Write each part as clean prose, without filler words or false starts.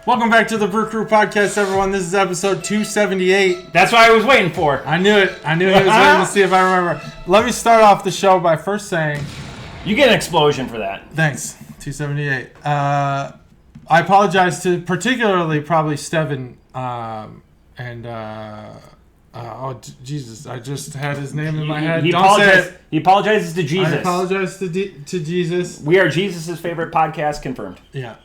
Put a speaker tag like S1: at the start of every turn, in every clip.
S1: Welcome back to the Brew Crew podcast, everyone. This is episode 278.
S2: That's what I was waiting for.
S1: I knew it. I knew he was waiting to see if I remember. Let me start off the show by first saying...
S2: You get an explosion for that.
S1: Thanks. 278. I apologize to particularly probably Steven Jesus, I just had his name in my head.
S2: He apologizes to Jesus.
S1: I apologize to Jesus.
S2: We are Jesus' favorite podcast, confirmed.
S1: Yeah.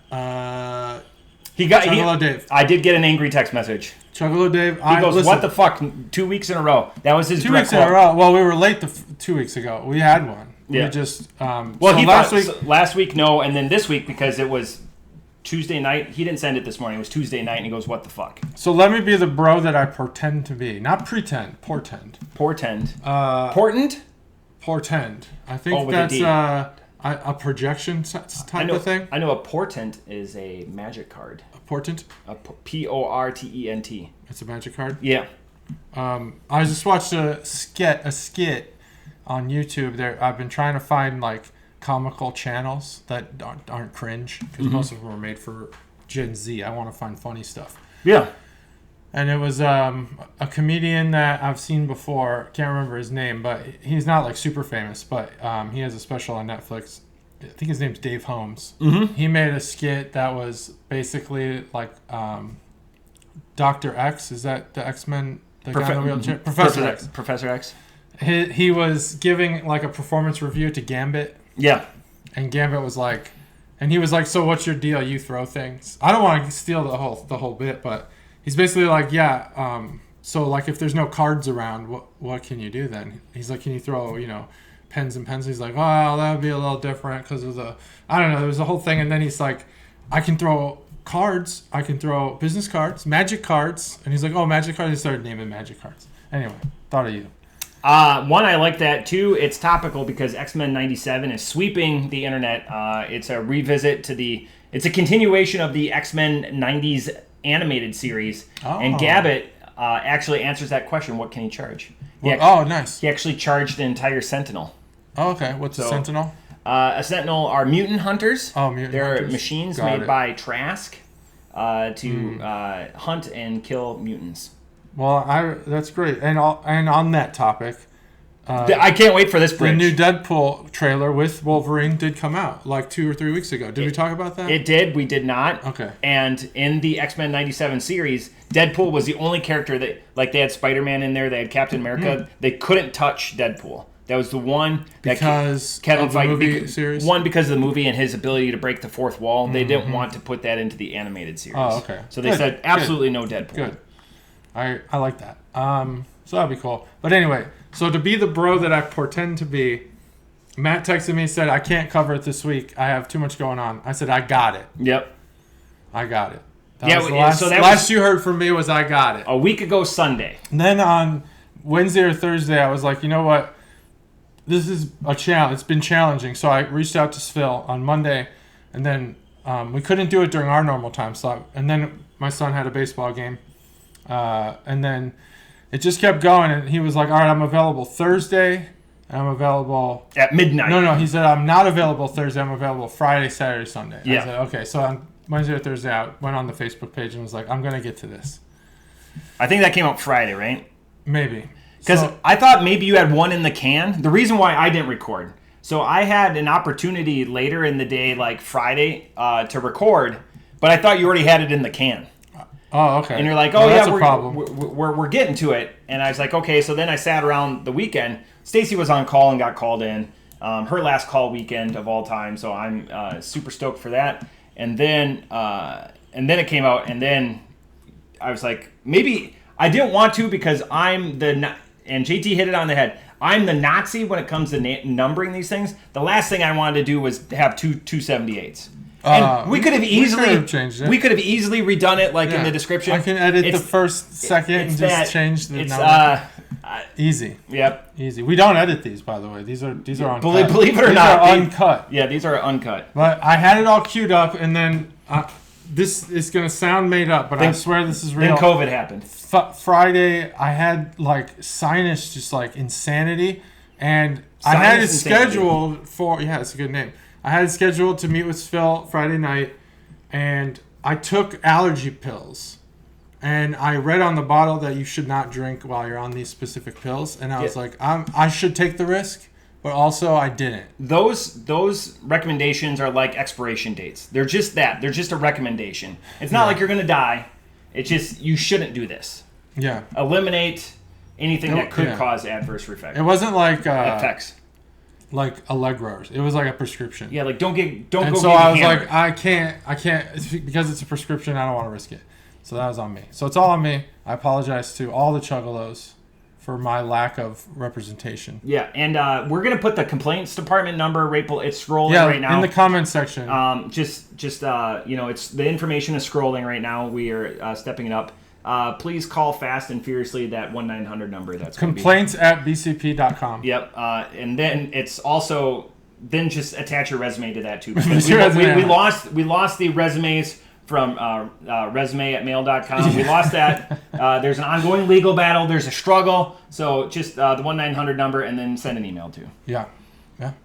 S2: Chuggalo
S1: Dave.
S2: I did get an angry text message.
S1: Chuggalo Dave.
S2: He goes, what the fuck? 2 weeks in a row. That was his
S1: 2 weeks in a row. Well, we were late 2 weeks ago. We had one.
S2: Yeah.
S1: We just...
S2: last week, no, and then this week, because it was Tuesday night. He didn't send it this morning. It was Tuesday night, and he goes, what the fuck?
S1: So let me be the bro that I portend to be. Not pretend. Portend.
S2: Portend.
S1: Portend? Portend. I think that's a projection type of thing.
S2: I know a portent is a magic card.
S1: A portent?
S2: A Portent.
S1: It's a magic card?
S2: Yeah.
S1: I just watched a skit on YouTube. I've been trying to find like comical channels that aren't cringe because most of them are made for Gen Z. I want to find funny stuff.
S2: Yeah.
S1: And it was a comedian that I've seen before. Can't remember his name, but he's not like super famous. But he has a special on Netflix. I think his name's Dave Holmes. Mm-hmm. He made a skit that was basically like Dr. X. Is that the X-Men? The guy in the wheelchair? Professor X.
S2: Professor X.
S1: He was giving like a performance review to Gambit.
S2: Yeah.
S1: And Gambit was like, and he was like, so what's your deal? You throw things. I don't want to steal the whole bit, but he's basically like, yeah. So like, if there's no cards around, what can you do then? He's like, can you throw, pens and pencils? He's like, well, that would be a little different because of I don't know. There was a whole thing, and then he's like, I can throw cards. I can throw business cards, magic cards, and he's like, oh, magic cards. He started naming magic cards. Anyway, thought of you.
S2: One, I like that too. It's topical because X-Men 97 is sweeping the internet. It's a revisit to it's a continuation of the X-Men 90s animated series. Oh. And Gambit actually answers that question. What can he charge?
S1: Nice.
S2: He actually charged an entire Sentinel.
S1: Oh, okay. What's a Sentinel?
S2: A Sentinel are mutant hunters.
S1: Oh, mutant
S2: They're
S1: hunters.
S2: machines made by Trask to hunt and kill mutants.
S1: Well, that's great. And on that topic,
S2: I can't wait for this bridge.
S1: The new Deadpool trailer with Wolverine did come out like 2 or 3 weeks ago. Did we talk about that?
S2: It did. We did not.
S1: Okay.
S2: And in the X-Men 97 series, Deadpool was the only character that, like, they had Spider-Man in there, they had Captain America. They couldn't touch Deadpool. That was the one that Kevin
S1: of the movie series?
S2: One, because of the movie and his ability to break the fourth wall. They didn't want to put that into the animated series.
S1: Oh, okay.
S2: So they said absolutely no Deadpool.
S1: Good. I like that. So that'd be cool. But anyway, so to be the bro that I portend to be, Matt texted me and said, I can't cover it this week. I have too much going on. I said, I got it.
S2: Yep.
S1: I got it.
S2: Last
S1: you heard from me was I got it.
S2: A week ago Sunday.
S1: And then on Wednesday or Thursday, I was like, you know what? This is a challenge. It's been challenging. So I reached out to Phil on Monday, and then we couldn't do it during our normal time slot. And then my son had a baseball game. And then it just kept going, and he was like, all right, I'm available Thursday, and I'm available...
S2: At midnight.
S1: No, he said, I'm not available Thursday, I'm available Friday, Saturday, Sunday.
S2: Yeah.
S1: I said, okay, so on Wednesday or Thursday, I went on the Facebook page and was like, I'm going to get to this.
S2: I think that came out Friday, right?
S1: Maybe.
S2: Because I thought maybe you had one in the can. The reason why I didn't record. So I had an opportunity later in the day, like Friday, to record, but I thought you already had it in the can.
S1: Oh, okay.
S2: And you're like, we're getting to it. And I was like, okay. So then I sat around the weekend. Stacy was on call and got called in. Her last call weekend of all time. So I'm super stoked for that. And then it came out. And then I was like, maybe I didn't want to because and JT hit it on the head. I'm the Nazi when it comes to numbering these things. The last thing I wanted to do was have two 278s. And we could have easily
S1: changed it.
S2: We could have easily redone it, like in the description.
S1: I can edit the first second and just change the number. Easy.
S2: Yep.
S1: Easy. We don't edit these, by the way. These are uncut.
S2: Believe it or not,
S1: these are uncut.
S2: Yeah, these are uncut.
S1: But I had it all queued up, and then this is gonna sound made up, but I swear this is real.
S2: Then COVID happened.
S1: Friday, I had like Sinus Insanity, and I had it scheduled for. Yeah, it's a good name. I had it scheduled to meet with Phil Friday night, and I took allergy pills. And I read on the bottle that you should not drink while you're on these specific pills. And I was like, I should take the risk, but also I didn't.
S2: Those recommendations are like expiration dates. They're just that. They're just a recommendation. It's not like you're going to die. It's just you shouldn't do this.
S1: Yeah.
S2: Eliminate anything that could cause adverse effects.
S1: It wasn't like
S2: effects.
S1: Like Allegro. It was like a prescription.
S2: Yeah, like don't
S1: and
S2: go.
S1: And so I was like, I can't. Because it's a prescription, I don't want to risk it. So that was on me. So it's all on me. I apologize to all the Chuggalos for my lack of representation.
S2: Yeah, and we're gonna put the complaints department number. It's scrolling right now
S1: in the comments section.
S2: It's the information is scrolling right now. We are stepping it up. Please call fast and furiously that 1-900 number. That's
S1: complaints at bcp.com.
S2: Yep, and then it's also just attach your resume to that too. we lost the resumes from resume@mail.com. We lost that. There's an ongoing legal battle. There's a struggle. So just the 1-900 number and then send an email to.
S1: Yeah.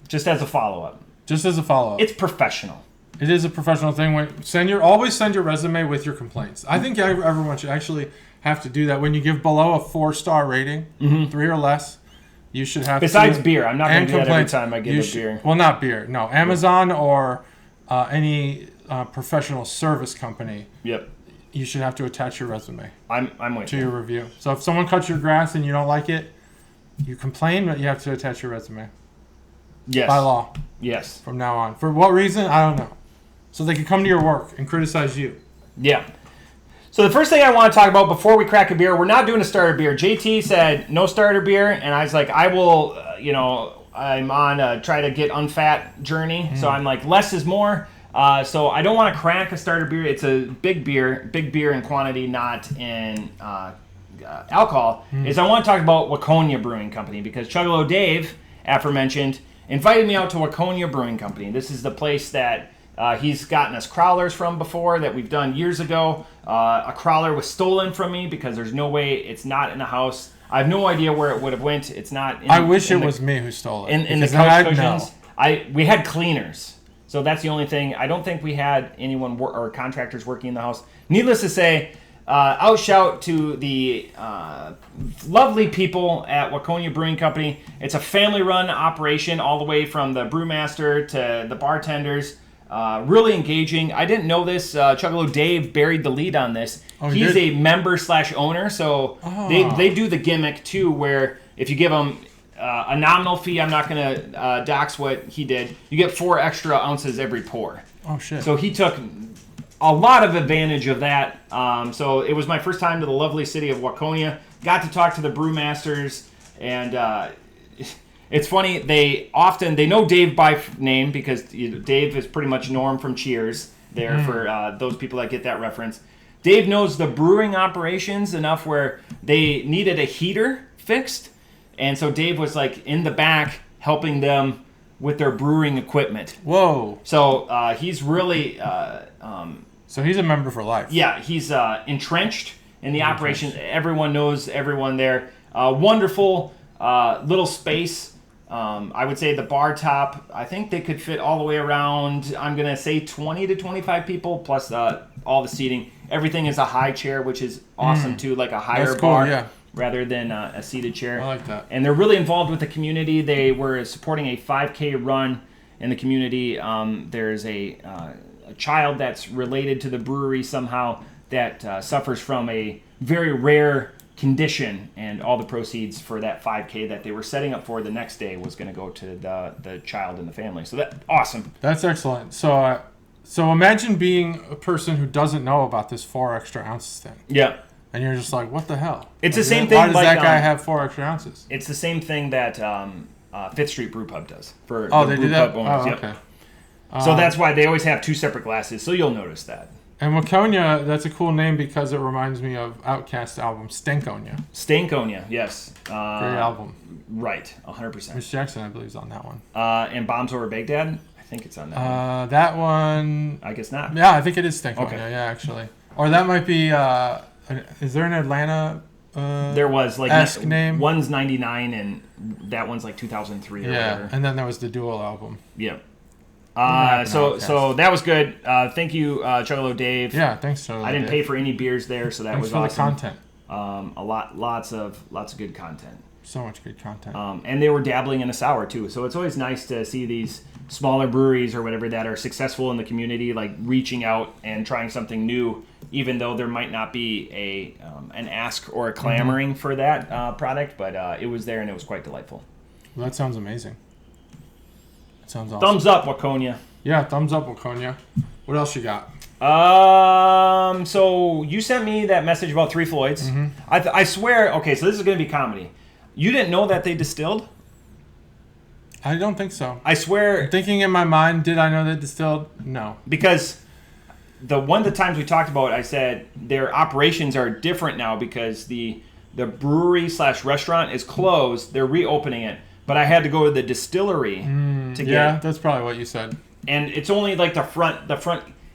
S2: Just as a follow-up.
S1: It's
S2: professional.
S1: It is a professional thing. Always send your resume with your complaints. I think everyone should actually have to do that. When you give below a 4-star rating, 3 or less, you should have
S2: Besides beer. I'm not going to do that every time I give a beer.
S1: Well, not beer. No. Amazon or any... professional service company.
S2: Yep.
S1: You should have to attach your resume.
S2: I'm with
S1: to your review. So if someone cuts your grass and you don't like it, you complain, but you have to attach your resume.
S2: Yes.
S1: By law.
S2: Yes.
S1: From now on. For what reason? I don't know. So they can come to your work and criticize you.
S2: Yeah. So the first thing I want to talk about before we crack a beer, we're not doing a starter beer. JT said no starter beer, and I was like, I will. I'm on a try to get unfat journey. So I'm like, less is more. So I don't want to crack a starter beer. It's a big beer in quantity, not in alcohol. Is I want to talk about Waconia Brewing Company because Chuggalo Dave, aforementioned, invited me out to Waconia Brewing Company. This is the place that he's gotten us crowlers from before that we've done years ago. A crowler was stolen from me because there's no way it's not in the house. I have no idea where it would have went. It's not.
S1: I wish it was me who stole it.
S2: In the couch cushions, we had cleaners. So that's the only thing. I don't think we had anyone or contractors working in the house. Needless to say, outshout to the lovely people at Waconia Brewing Company. It's a family-run operation all the way from the brewmaster to the bartenders. Really engaging. I didn't know this. Chuggalo Dave buried the lead on this. He's a member/owner, so they do the gimmick, too, where if you give them... a nominal fee, I'm not going to dox what he did. You get 4 extra ounces every pour.
S1: Oh, shit.
S2: So he took a lot of advantage of that. So it was my first time to the lovely city of Waconia. Got to talk to the brewmasters. And it's funny, they know Dave by name because Dave is pretty much Norm from Cheers there for those people that get that reference. Dave knows the brewing operations enough where they needed a heater fixed. And so Dave was like in the back helping them with their brewing equipment.
S1: Whoa.
S2: So he's really...
S1: so he's a member for life.
S2: Yeah, he's entrenched in the operation. Everyone knows everyone there. Wonderful little space. I would say the bar top, I think they could fit all the way around, I'm going to say 20 to 25 people, plus all the seating. Everything is a high chair, which is awesome too, like a higher bar. Yeah. Rather than a seated chair.
S1: I like that.
S2: And they're really involved with the community. They were supporting a 5K run in the community. There's a child that's related to the brewery somehow that suffers from a very rare condition, and all the proceeds for that 5K that they were setting up for the next day was going to go to the child and the family. So that's awesome.
S1: That's excellent. So imagine being a person who doesn't know about this 4 extra ounces thing.
S2: Yeah.
S1: And you're just like, what the hell?
S2: It's the same thing.
S1: Why does that guy have 4 extra ounces?
S2: It's the same thing that Fifth Street Brew Pub does for
S1: they do that? Owners. Oh, okay.
S2: Yep. So that's why they always have 2 separate glasses. So you'll notice that.
S1: And Waconia, that's a cool name because it reminds me of Outkast's album Stankonia.
S2: Stankonia, yes.
S1: Great album.
S2: Right, 100%.
S1: Miss Jackson, I believe, is on that one.
S2: And Bombs Over Baghdad, I think it's on that one.
S1: That one.
S2: I guess not.
S1: Yeah, I think it is Stankonia.
S2: Okay.
S1: Yeah, actually. Or that might be. Is there an Atlanta?
S2: There was like
S1: name.
S2: One's 99 and that one's like 2003 or whatever.
S1: And then there was the dual album.
S2: Yeah. So that was good. Thank you, Chugalo Dave.
S1: Yeah, thanks, Chugalo.
S2: I didn't pay for any beers there, so that was
S1: for
S2: awesome.
S1: the content.
S2: Lots of good content.
S1: So much good content.
S2: And they were dabbling in a sour too, so it's always nice to see these smaller breweries or whatever that are successful in the community, like reaching out and trying something new, even though there might not be an ask or a clamoring for that product. But it was there, and it was quite delightful.
S1: Well, that sounds amazing. That sounds awesome.
S2: Thumbs up, Waconia.
S1: Yeah, thumbs up, Waconia. What else you got?
S2: So you sent me that message about Three Floyds. I swear. Okay, so this is going to be comedy. You didn't know that they distilled?
S1: I don't think so.
S2: I swear.
S1: I'm thinking in my mind, did I know they distilled? No.
S2: Because one of the times we talked about it, I said their operations are different now because the brewery/restaurant is closed. They're reopening it. But I had to go to the distillery to get.
S1: Yeah, that's probably what you said.
S2: And it's only like the front.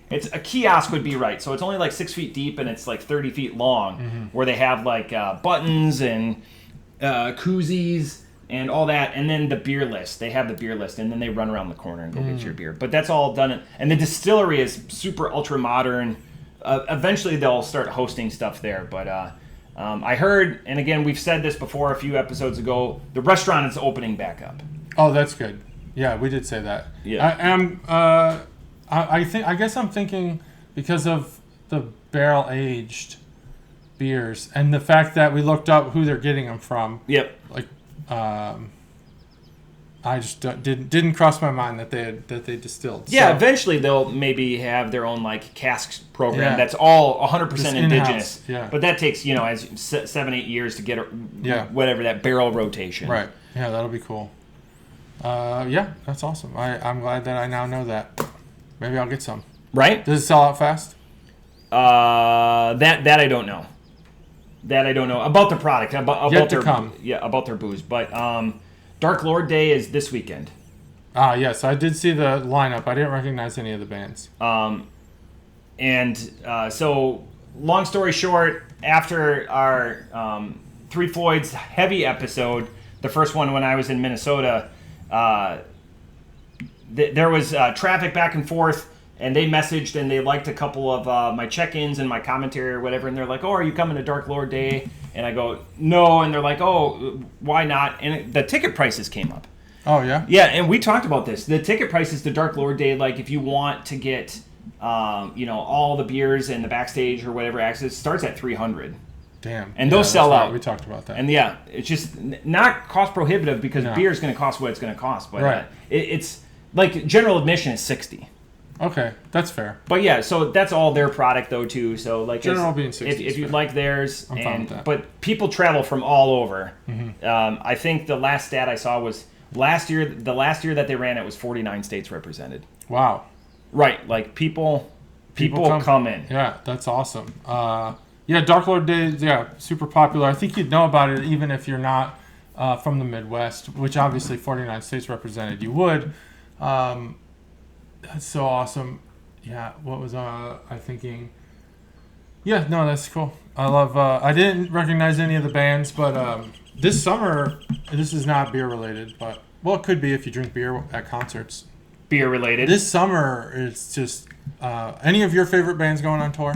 S2: It's a kiosk would be right. So it's only like 6 feet deep and it's like 30 feet long, where they have like buttons and koozies and all that, and then the beer list. They have the beer list, and then they run around the corner and go get your beer. But that's all done. And the distillery is super ultra modern. Eventually, they'll start hosting stuff there. But I heard, and again, we've said this before a few episodes ago, the restaurant is opening back up.
S1: Oh, that's good. Yeah, we did say that.
S2: Yeah.
S1: I guess I'm thinking because of the barrel aged beers and the fact that we looked up who they're getting them from.
S2: Yep.
S1: Like, I just didn't cross my mind that they distilled.
S2: Yeah,
S1: so,
S2: eventually they'll maybe have their own like casks program that's all 100% indigenous.
S1: Yeah.
S2: But that takes 7-8 years to get whatever that barrel rotation.
S1: Right. Yeah, that'll be cool. Yeah, that's awesome. I'm glad that I now know that. Maybe I'll get some.
S2: Right?
S1: Does it sell out fast?
S2: That I don't know. That I don't know about the product. About
S1: Yet
S2: their
S1: to come.
S2: Yeah, about their booze. But Dark Lord Day is this weekend.
S1: Yes, I did see the lineup. I didn't recognize any of the bands.
S2: So long story short, after our Three Floyds heavy episode, the first one when I was in Minnesota, there was traffic back and forth, and they messaged and they liked a couple of my check-ins and my commentary or whatever, and they're like, "Oh, are you coming to Dark Lord Day?" And I go, "No," and they're like, "Oh, why not?" And the ticket prices came up.
S1: Oh yeah.
S2: Yeah, and we talked about this. The ticket prices to Dark Lord Day, like if you want to get, all the beers and the backstage or whatever access, starts at $300.
S1: Damn.
S2: And those sell out.
S1: We talked about that.
S2: And yeah, it's just not cost prohibitive because beer is going to cost what it's going to cost. But it's like general admission is $60.
S1: Okay, that's fair.
S2: But yeah, so that's all their product though too. So like
S1: general being $60.
S2: If you like theirs,
S1: I'm fine with that.
S2: But people travel from all over. I think the last stat I saw was last year. The last year that they ran it was 49 states represented.
S1: Wow.
S2: Right, like people come in.
S1: Yeah, that's awesome. Dark Lord Day, super popular. I think you'd know about it even if you're not from the Midwest, which obviously 49 states represented. You would. That's so awesome. Yeah, what was I thinking? Yeah, no, that's cool. I love. I didn't recognize any of the bands, but this summer, this is not beer related, but it could be if you drink beer at concerts.
S2: Beer related.
S1: This summer, it's just any of your favorite bands going on tour?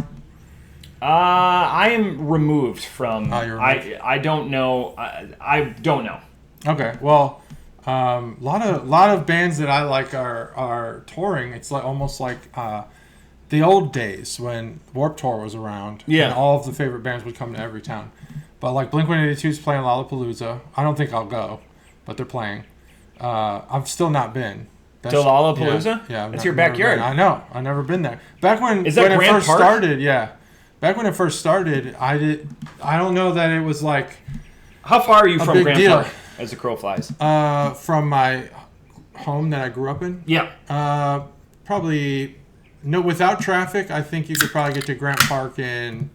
S2: I am removed from.
S1: You're removed.
S2: I don't know. I don't know.
S1: Okay, well, lot of bands that I like are touring. It's like almost like the old days when Warped Tour was around.
S2: Yeah.
S1: And all of the favorite bands would come to every town. But like Blink-182 is playing Lollapalooza. I don't think I'll go, but they're playing. I've still not been.
S2: To Lollapalooza?
S1: Yeah.
S2: That's your backyard.
S1: I know. I've never been there. Back when
S2: is that
S1: when
S2: Grand
S1: it first
S2: Park?
S1: started, yeah. Back when it first started, I don't know that it was like.
S2: How far are you from Grand
S1: deal.
S2: Park? As the crow flies.
S1: From my home that I grew up in.
S2: Yeah.
S1: Probably without traffic. I think you could probably get to Grant Park in,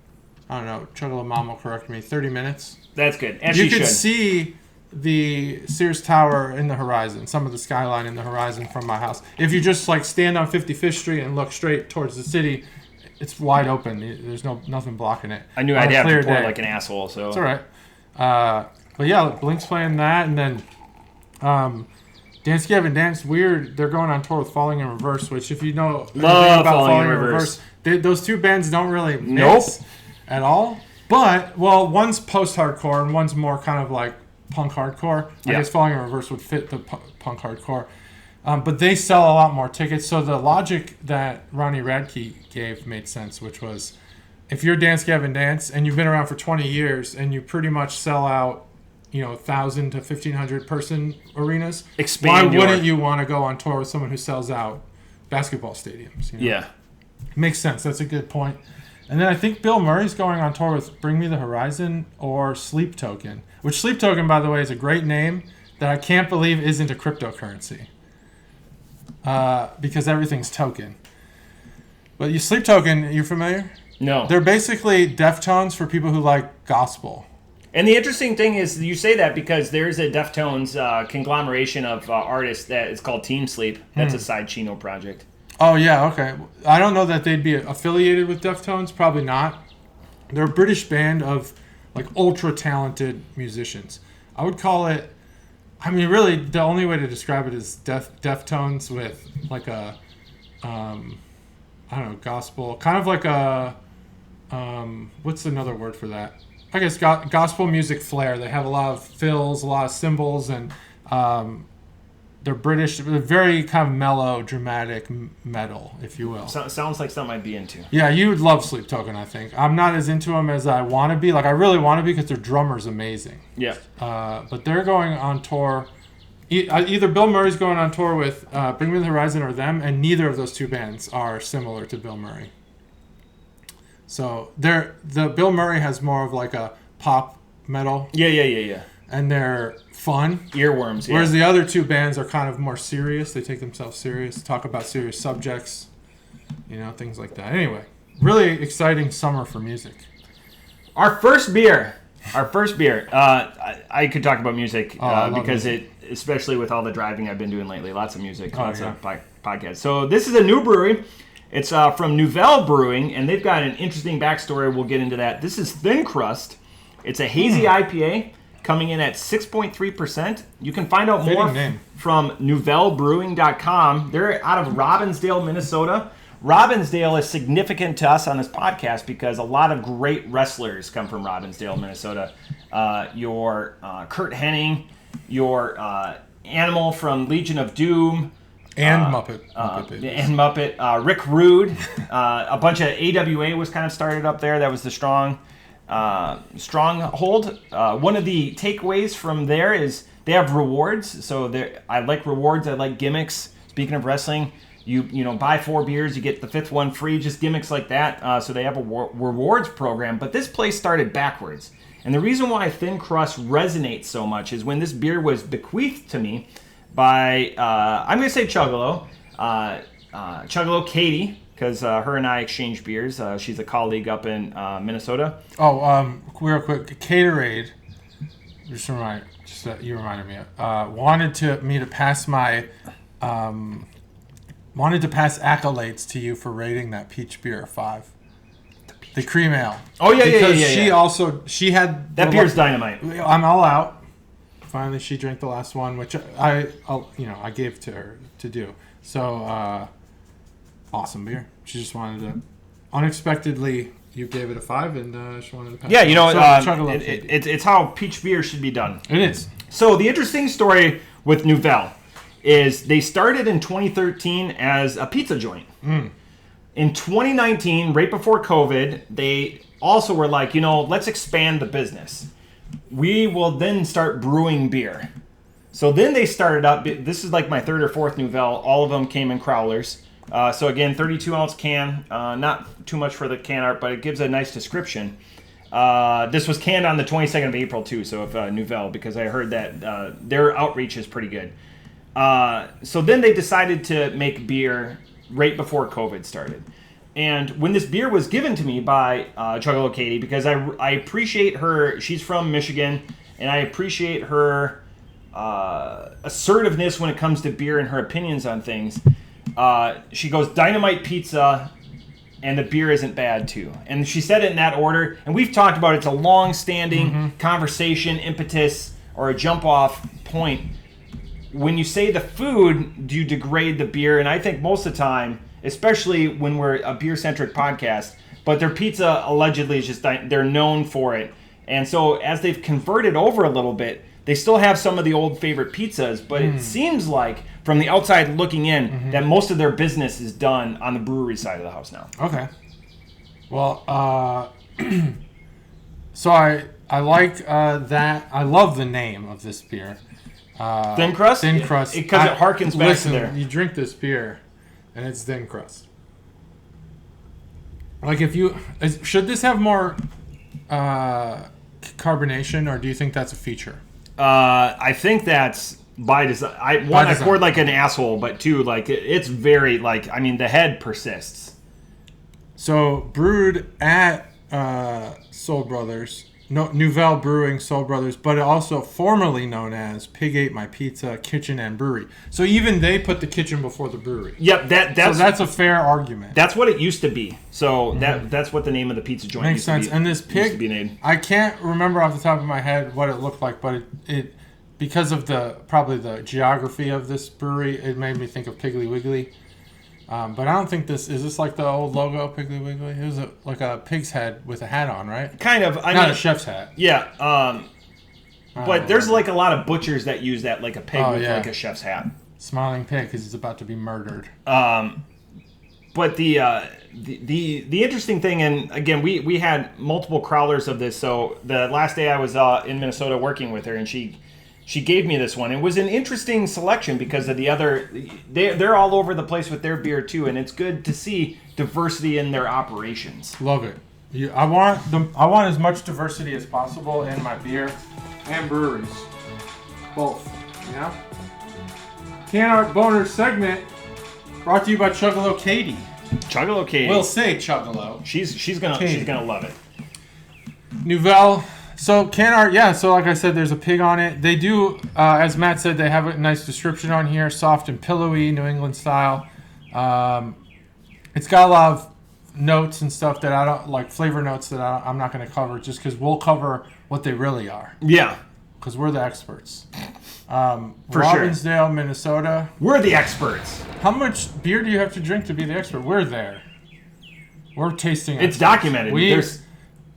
S1: I don't know. Chugalo Mom will correct me. 30 minutes.
S2: That's good. And
S1: you
S2: she
S1: could
S2: should.
S1: see the Sears Tower in the horizon, some of the skyline in the horizon from my house. If you just like stand on 55th Street and look straight towards the city, it's wide open. There's nothing blocking it.
S2: I knew I'd have to pour like an asshole, so
S1: it's all right. But yeah, Blink's playing that, and then Dance Gavin Dance, weird. They're going on tour with Falling in Reverse, which if you know anything
S2: Love
S1: about
S2: Falling in Reverse.
S1: Those two bands don't really mix at all. But, well, one's post-hardcore and one's more kind of like punk hardcore. I guess Falling in Reverse would fit the punk hardcore. But they sell a lot more tickets. So the logic that Ronnie Radke gave made sense, which was if you're Dance Gavin Dance and you've been around for 20 years and you pretty much sell out 1,000 to 1,500 person arenas, why wouldn't you want to go on tour with someone who sells out basketball stadiums?
S2: Yeah.
S1: Makes sense. That's a good point. And then I think Bill Murray's going on tour with Bring Me the Horizon or Sleep Token, which Sleep Token, by the way, is a great name that I can't believe isn't a cryptocurrency because everything's token. But Sleep Token, you familiar?
S2: No.
S1: They're basically Deftones for people who like gospel.
S2: And the interesting thing is you say that because there's a Deftones conglomeration of artists that is called Team Sleep. That's a side Chino project.
S1: Oh, yeah, okay. I don't know that they'd be affiliated with Deftones. Probably not. They're a British band of, like, ultra-talented musicians. I would call it... I mean, really, the only way to describe it is Deftones with, like, a... I don't know, gospel. Kind of like a... what's another word for that? I guess gospel music flair. They have a lot of fills, a lot of cymbals, and... they're British. They're very kind of mellow, dramatic metal, if you will.
S2: Sounds like something I'd be into.
S1: Yeah, you would love Sleep Token, I think. I'm not as into them as I want to be. Like, I really want to be because their drummer's amazing.
S2: Yeah.
S1: But they're going on tour. Either Bill Murray's going on tour with Bring Me the Horizon or them, and neither of those two bands are similar to Bill Murray. So the Bill Murray has more of like a pop metal.
S2: Yeah.
S1: And they're fun.
S2: Earworms, yeah.
S1: Whereas the other two bands are kind of more serious. They take themselves serious, talk about serious subjects, things like that. Anyway, really exciting summer for music.
S2: Our first beer. I could talk about music because
S1: music.
S2: especially with all the driving I've been doing lately, lots of music, lots of podcasts. So this is a new brewery. It's from Nouvelle Brewing, and they've got an interesting backstory. We'll get into that. This is Thin Crust. It's a hazy IPA. Coming in at 6.3%. You can find out more from nouvellebrewing.com. They're out of Robbinsdale, Minnesota. Robbinsdale is significant to us on this podcast because a lot of great wrestlers come from Robbinsdale, Minnesota. Your Kurt Hennig, your Animal from Legion of Doom.
S1: And Muppet.
S2: Rick Rude. A bunch of AWA was kind of started up there. That was the stronghold. One of the takeaways from there is they have rewards. So I like rewards. I like gimmicks. Speaking of wrestling, you buy 4 beers, you get the 5th one free. Just gimmicks like that. So they have a rewards program. But this place started backwards. And the reason why Thin Crust resonates so much is when this beer was bequeathed to me by I'm going to say Chuggalo. Chuggalo Katie. Because her and I exchange beers. She's a colleague up in Minnesota.
S1: Oh, real quick, Gatorade. You reminded me. Wanted me to pass my, wanted to pass accolades to you for rating that peach beer a 5. The cream ale.
S2: Oh yeah,
S1: because
S2: yeah.
S1: she had
S2: that beer's dynamite.
S1: I'm all out. Finally, she drank the last one, which I gave to her to do. So. Awesome beer. She just wanted to... Unexpectedly, you gave it a 5, and she wanted to pass it.
S2: Yeah, it's how peach beer should be done.
S1: It is.
S2: So the interesting story with Nouvelle is they started in 2013 as a pizza joint. In 2019, right before COVID, they also were like, let's expand the business. We will then start brewing beer. So then they started up... This is like my 3rd or 4th Nouvelle. All of them came in crowlers. So again, 32-ounce can, not too much for the can art, but it gives a nice description. This was canned on the 22nd of April, too, so if Nouvelle, because I heard that their outreach is pretty good. So then they decided to make beer right before COVID started. And when this beer was given to me by Chuggalo Katie, because I appreciate her, she's from Michigan, and I appreciate her assertiveness when it comes to beer and her opinions on things. She goes, dynamite pizza, and the beer isn't bad, too. And she said it in that order. And we've talked about it's a long-standing conversation, impetus, or a jump-off point. when you say the food, do you degrade the beer? And I think most of the time, especially when we're a beer-centric podcast, but their pizza allegedly is just, they're known for it. And so as they've converted over a little bit, they still have some of the old favorite pizzas, but it seems like from the outside looking in that most of their business is done on the brewery side of the house now.
S1: Okay. Well, so I like that. I love the name of this beer.
S2: Thin crust?
S1: Thin crust.
S2: Because it harkens back to there.
S1: You drink this beer, and it's thin crust. Like should this have more carbonation, or do you think that's a feature?
S2: I think that's by design. I poured like an asshole, but two, like it's very the head persists.
S1: So brewed at Soul Brothers, Nouvelle Brewing Soul Brothers, but also formerly known as Pig Ate My Pizza Kitchen and Brewery. So even they put the kitchen before the brewery.
S2: Yep,
S1: that's a fair argument.
S2: That's what it used to be. So that's what the name of the pizza joint
S1: makes sense. And this pig,
S2: named.
S1: I can't remember off the top of my head what it looked like, but it because of probably the geography of this brewery, it made me think of Piggly Wiggly. But I don't think is this like the old logo, Piggly Wiggly? It was like a pig's head with a hat on, right?
S2: Kind of.
S1: Not a chef's hat.
S2: Yeah. But there's like a lot of butchers that use that, like a pig with like a chef's hat.
S1: Smiling pig because he's about to be murdered.
S2: But the interesting thing, and again, we had multiple crowlers of this. So the last day I was in Minnesota working with her, and she gave me this one. It was an interesting selection because of the other. They're all over the place with their beer too, and it's good to see diversity in their operations.
S1: Love it. I want as much diversity as possible in my beer and breweries, both. Yeah. Can Art Boner segment brought to you by Chuggalo Katie.
S2: Chuggalo Katie.
S1: We'll say Chuggalo.
S2: She's gonna love it.
S1: Nouvelle. So Can Art, yeah. So like I said, there's a pig on it. They do, as Matt said, they have a nice description on here. Soft and pillowy, New England style. It's got a lot of notes and stuff that I don't like, flavor notes that I'm not going to cover, just because we'll cover what they really are.
S2: Yeah.
S1: Because we're the experts.
S2: For
S1: Robbinsdale, Minnesota.
S2: We're the experts.
S1: How much beer do you have to drink to be the expert? We're there. We're tasting experts.
S2: It's documented.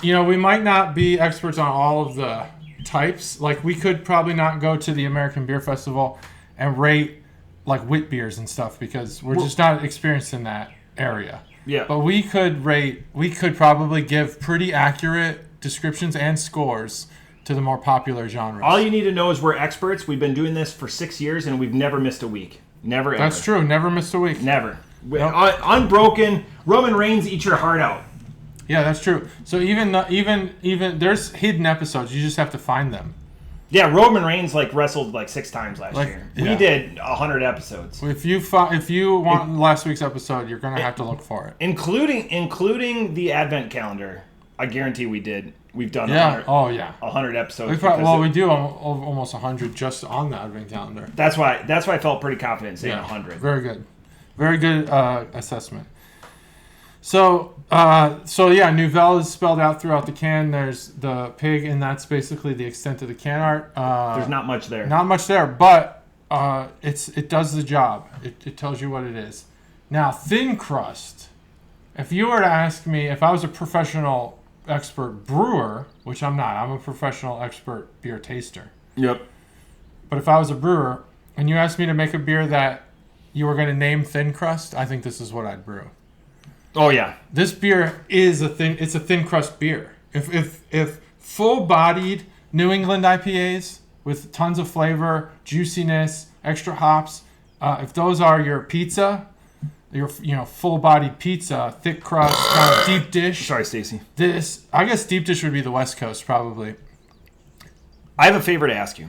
S1: We might not be experts on all of the types. Like, we could probably not go to the American Beer Festival and rate, like, wit beers and stuff because we're just not experienced in that area.
S2: Yeah.
S1: But we could probably give pretty accurate descriptions and scores to the more popular genres.
S2: All you need to know is we're experts. We've been doing this for 6 years, and we've never missed a week. Never, ever.
S1: That's true. Never missed a week.
S2: Never.
S1: Nope.
S2: Unbroken. Roman Reigns, eat your heart out.
S1: Yeah, that's true. So even there's hidden episodes. You just have to find them.
S2: Yeah, Roman Reigns wrestled 6 times last year.
S1: Yeah.
S2: We did 100 episodes.
S1: If you want last week's episode, you're gonna have to look for it,
S2: including the Advent calendar. I guarantee we did. We've done 100 episodes.
S1: We do almost 100 just on the Advent calendar.
S2: That's why I felt pretty confident saying 100.
S1: Very good assessment. So Nouvelle is spelled out throughout the can. There's the pig, and that's basically the extent of the can art.
S2: There's not much there.
S1: Not much there, but it does the job. It tells you what it is. Now, thin crust. If you were to ask me if I was a professional expert brewer, which I'm not, I'm a professional expert beer taster.
S2: Yep.
S1: But if I was a brewer and you asked me to make a beer that you were going to name thin crust, I think this is what I'd brew.
S2: Oh yeah.
S1: This beer is a thin crust beer. If full-bodied New England IPAs with tons of flavor, juiciness, extra hops, if those are your pizza, your full-bodied pizza, thick crust, kind of deep dish.
S2: Sorry, Stacy.
S1: I guess deep dish would be the West Coast probably.
S2: I have a favor to ask you.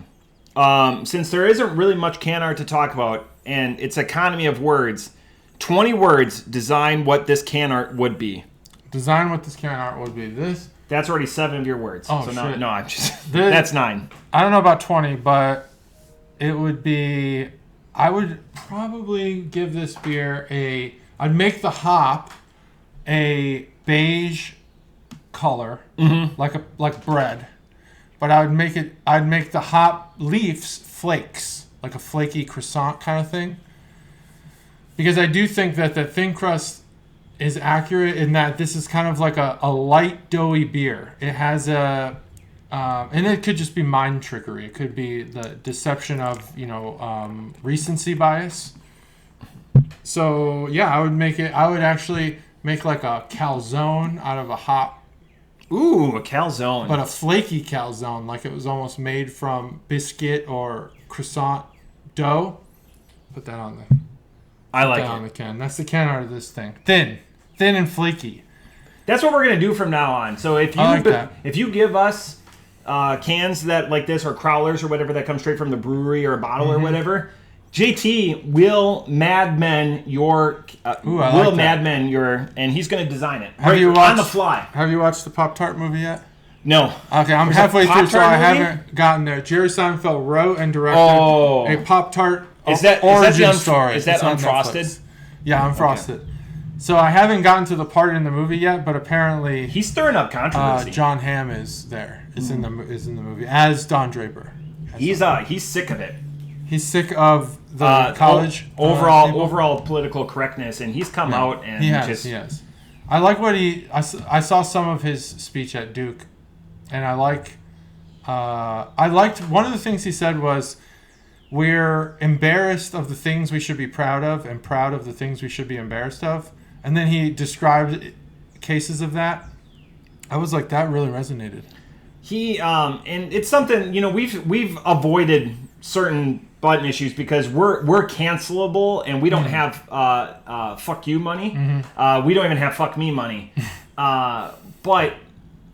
S2: Since there isn't really much can art to talk about, and it's economy of words, 20 words, design what this can art would be.
S1: Design what this can art would be. This.
S2: That's already 7 of your words.
S1: Oh,
S2: so
S1: shit.
S2: No, I'm just... that's 9.
S1: I don't know about 20, but it would be... I would probably give this beer I'd make the hop a beige color, like bread. But I'd make the hop leaves flakes. like a flaky croissant kind of thing. Because I do think that the thin crust is accurate in that this is kind of like a light, doughy beer. It has and it could just be mind trickery. It could be the deception of, recency bias. So, yeah, I would actually make like a calzone out of a hot.
S2: Ooh, a calzone.
S1: But a flaky calzone, like it was almost made from biscuit or croissant dough. Put that on the...
S2: I like it.
S1: On the can. That's the can art of this thing. Thin and flaky.
S2: That's what we're gonna do from now on. So if you give us cans that like this or crowlers or whatever that come straight from the brewery or a bottle or whatever, JT will madmen your and he's gonna design it on the fly.
S1: Have you watched the Pop-Tart movie yet?
S2: No.
S1: Okay, I'm halfway through, so I haven't gotten there. Jerry Seinfeld wrote and directed a Pop-Tart. Is that origin story?
S2: Is that unfrosted?
S1: Yeah, unfrosted. Okay. So I haven't gotten to the part in the movie yet, but apparently
S2: he's stirring up controversy.
S1: John Hamm is there. Is in the movie as Don Draper.
S2: He's sick of it.
S1: He's sick of the college
S2: overall political correctness, and he's come out and
S1: he has. I like what I saw some of his speech at Duke, and I liked one of the things he said was, we're embarrassed of the things we should be proud of and proud of the things we should be embarrassed of. And then he described cases of that. I was like, that really resonated.
S2: And it's something, we've avoided certain button issues because we're cancelable and we don't have fuck you money. We don't even have fuck me money. But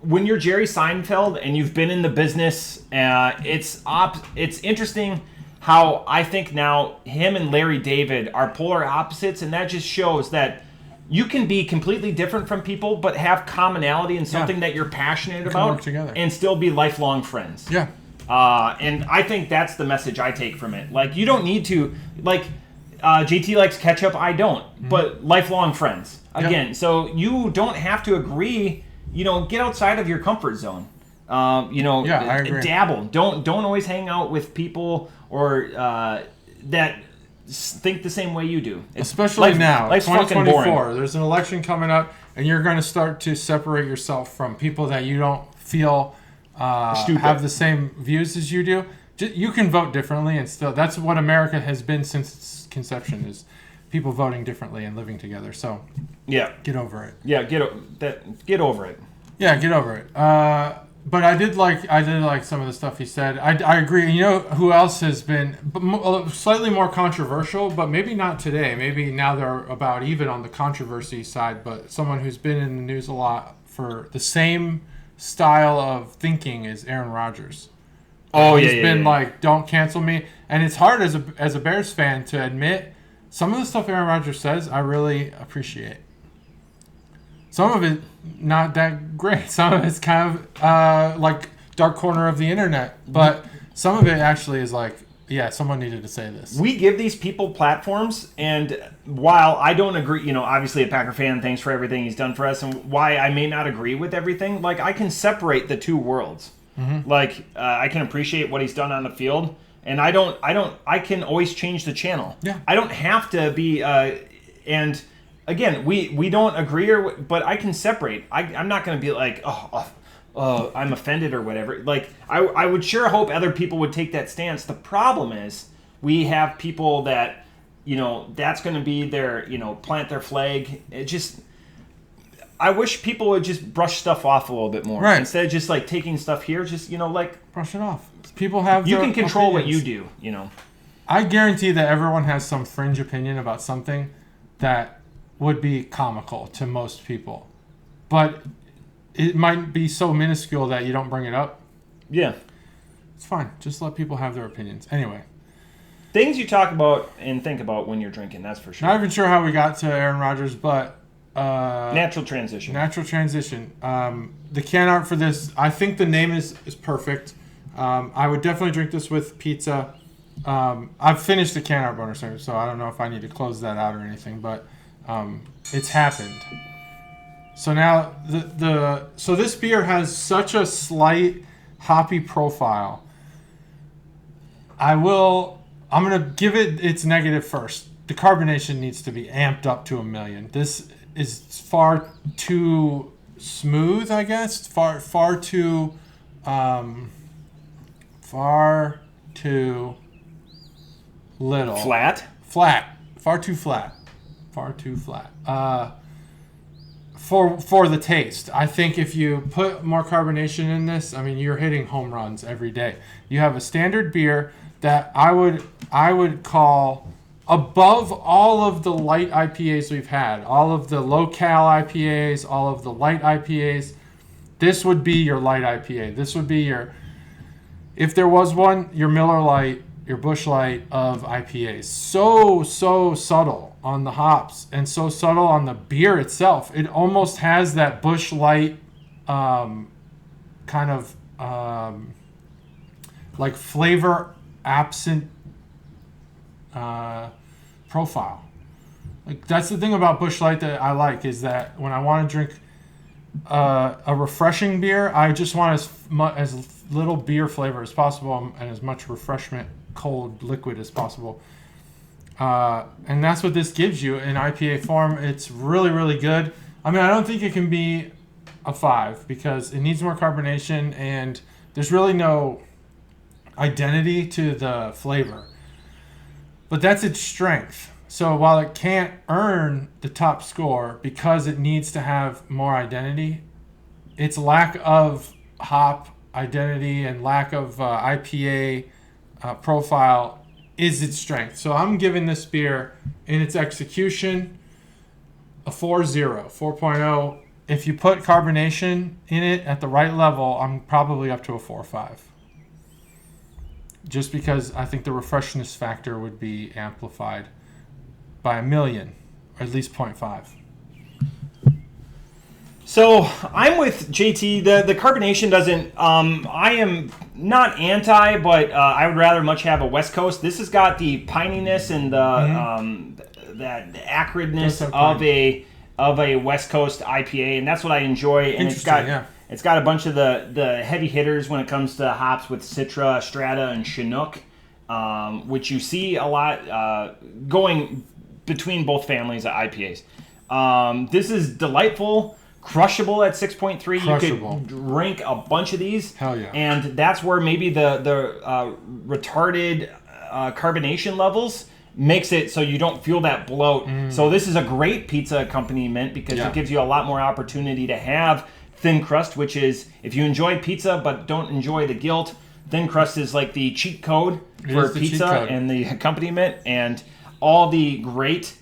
S2: when you're Jerry Seinfeld and you've been in the business, it's interesting how I think now him and Larry David are polar opposites, and that just shows that you can be completely different from people but have commonality in something that you're passionate about and still be lifelong friends.
S1: Yeah.
S2: And I think that's the message I take from it. Like, you don't need to, JT likes ketchup, I don't, but lifelong friends. Again, so you don't have to agree, get outside of your comfort zone. I agree. Dabble. Don't always hang out with people or that think the same way you do.
S1: Especially now, 2024. There's an election coming up, and you're going to start to separate yourself from people that you don't feel have the same views as you do. You can vote differently, and still, that's what America has been since its conception, is people voting differently and living together. So, get over it.
S2: Yeah, get over it.
S1: Yeah, get over it. But I did like some of the stuff he said. I agree. You know who else has been slightly more controversial, but maybe not today. Maybe now they're about even on the controversy side. But someone who's been in the news a lot for the same style of thinking is Aaron Rodgers. He's been like, don't cancel me. And it's hard as a Bears fan to admit some of the stuff Aaron Rodgers says I really appreciate. Some of it not that great. Some of it's kind of like dark corner of the internet. But some of it actually is like, yeah, someone needed to say this.
S2: We give these people platforms, and while I don't agree, obviously a Packer fan, thanks for everything he's done for us, and why I may not agree with everything, like, I can separate the two worlds. Like, I can appreciate what he's done on the field, and I can always change the channel.
S1: Yeah.
S2: I don't have to be, and again, we don't agree, but I can separate. I'm not going to be like, I'm offended or whatever. Like, I would sure hope other people would take that stance. The problem is we have people that, that's going to be their, plant their flag. It just, I wish people would just brush stuff off a little bit more.
S1: Right.
S2: Instead of just like taking stuff here, just,
S1: brush it off. People have
S2: you can control opinions. What you do,
S1: I guarantee that everyone has some fringe opinion about something that would be comical to most people, but it might be so minuscule that you don't bring it up.
S2: Yeah,
S1: it's fine. Just let people have their opinions. Anyway,
S2: things you talk about and think about when you're drinking. That's for sure.
S1: Not even sure how we got to Aaron Rodgers, but
S2: natural transition.
S1: The can art for this, I think the name is perfect. I would definitely drink this with pizza. I've finished the can art bonus, so I don't know if I need to close that out or anything, but. It's happened. So now so this beer has such a slight hoppy profile. I will I'm going to give it its negative first. The carbonation needs to be amped up to 1,000,000. This is far too smooth, I guess. Far too little.
S2: Flat.
S1: Far too flat. For the taste. I think if you put more carbonation in this, I mean, you're hitting home runs every day. You have a standard beer that I would call above all of the light IPAs we've had, all of the low-cal IPAs, all of the light IPAs. This would be your light IPA. This would be your, if there was one, your Miller Lite, your Busch Light of IPAs. So subtle on the hops and so subtle on the beer itself. It almost has that Busch Light kind of like flavor absent profile. Like, that's the thing about Busch Light that I like, is that when I want to drink a refreshing beer, I just want as little beer flavor as possible and as much refreshment, cold liquid, as possible. And that's what this gives you in IPA form. It's really, really good. I mean, I don't think it can be a 5 because it needs more carbonation and there's really no identity to the flavor. But that's its strength. So while it can't earn the top score because it needs to have more identity, its lack of hop identity and lack of IPA profile is its strength. So I'm giving this beer, in its execution, a 4.0. If you put carbonation in it at the right level, I'm probably up to a 4.5. Just because I think the refreshness factor would be amplified by 1,000,000, or at least 0.5.
S2: So I'm with JT. The carbonation doesn't. I am not anti, but I would rather much have a West Coast. This has got the pininess and the acridness of a West Coast IPA, and that's what I enjoy. And it's got a bunch of the heavy hitters when it comes to hops with Citra, Strata, and Chinook, which you see a lot going between both families of IPAs. This is delightful. Crushable at 6.3. You could drink a bunch of these.
S1: Hell yeah.
S2: And that's where maybe the retarded carbonation levels makes it so you don't feel that bloat. So this is a great pizza accompaniment because it gives you a lot more opportunity to have thin crust, which is, if you enjoy pizza but don't enjoy the guilt, thin crust is like the cheat code for pizza and the accompaniment. And all the great...